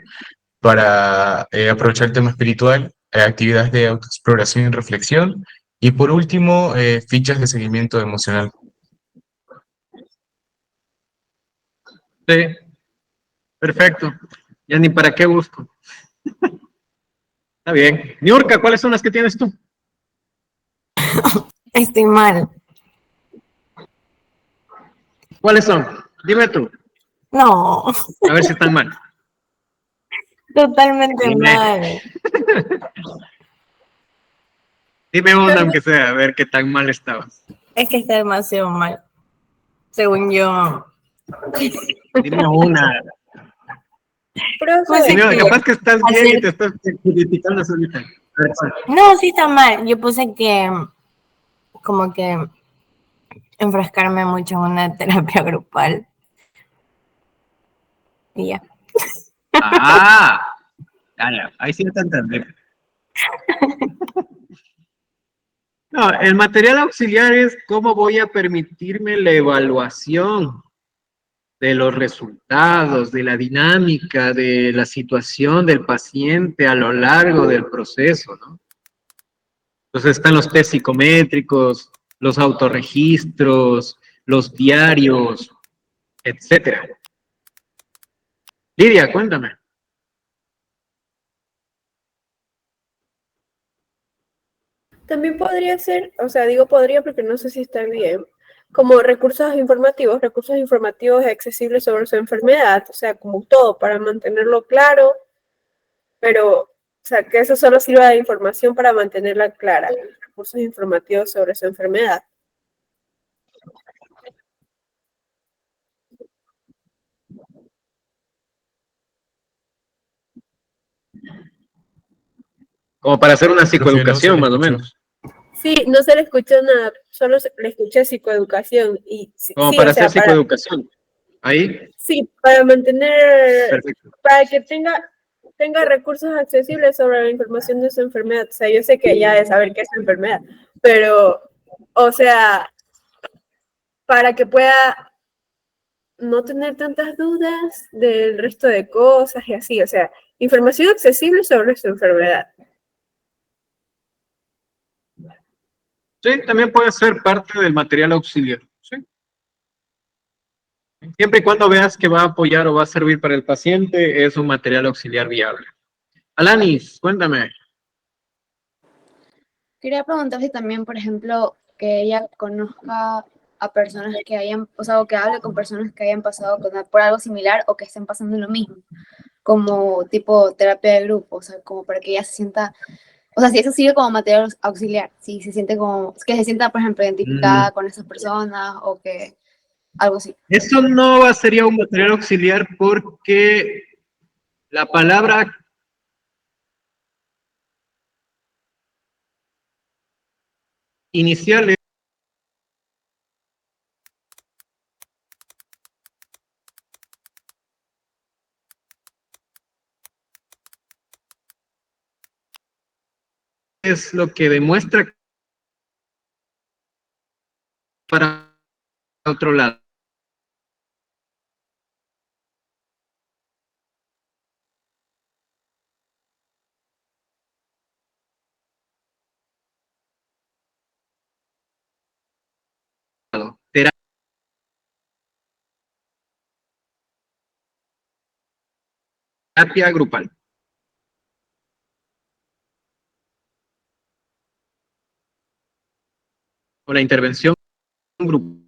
para aprovechar el tema espiritual, actividades de autoexploración y reflexión, y por último, fichas de seguimiento emocional.
Sí, perfecto. Ya ni para qué busco. Está bien. Niurka, ¿cuáles son las que tienes tú?
Estoy mal.
¿Cuáles son? Dime tú,
No,
a ver si están mal.
totalmente
Dime.
mal.
Dime una, aunque sea, a ver qué tan mal estabas.
Es que está demasiado mal. Según yo.
Dime una.
Puse
Dime una.
que
Capaz que estás bien y
hacer.
te estás criticando solita. A ver, ¿cuál?
No, sí está mal. Yo puse que como que enfrascarme mucho en una terapia grupal. Y ya.
Ah, ya, ahí sí te entendí. No, el material auxiliar es cómo voy a permitirme la evaluación de los resultados, de la dinámica, de la situación del paciente a lo largo del proceso, ¿no? Entonces están los test psicométricos, los autorregistros, los diarios, etcétera. Lidia, cuéntame.
También podría ser, o sea, digo podría porque no sé si está bien, como recursos informativos accesibles sobre su enfermedad, o sea, como todo, para mantenerlo claro, pero, o sea, que eso solo sirva de información para mantenerla clara, recursos informativos sobre su enfermedad.
Como para hacer una
Profe, no se
psicoeducación,
le
más o
escuchó.
menos.
Sí, no se le escuchó nada, solo le escuché psicoeducación y
Como
sí,
para
o
hacer
sea,
psicoeducación. Ahí,
sí, para mantener,
perfecto.
para que tenga recursos accesibles sobre la información de su enfermedad. O sea, yo sé que ya de saber qué es su enfermedad, pero, o sea, para que pueda no tener tantas dudas del resto de cosas y así, o sea, información accesible sobre su enfermedad.
Sí, también puede ser parte del material auxiliar. Sí. Siempre y cuando veas que va a apoyar o va a servir para el paciente, es un material auxiliar viable. Alanis, cuéntame.
Quería preguntar si también, por ejemplo, que ella conozca a personas que hayan, o sea, o que hable con personas que hayan pasado por algo similar o que estén pasando lo mismo, como tipo terapia de grupo, o sea, como para que ella se sienta, o sea, si eso sirve como material auxiliar, si se siente como, que se sienta, por ejemplo, identificada con esas personas o que algo así.
Eso no sería un material auxiliar porque la palabra inicial es lo que demuestra para otro lado. Terapia grupal o la intervención grupal.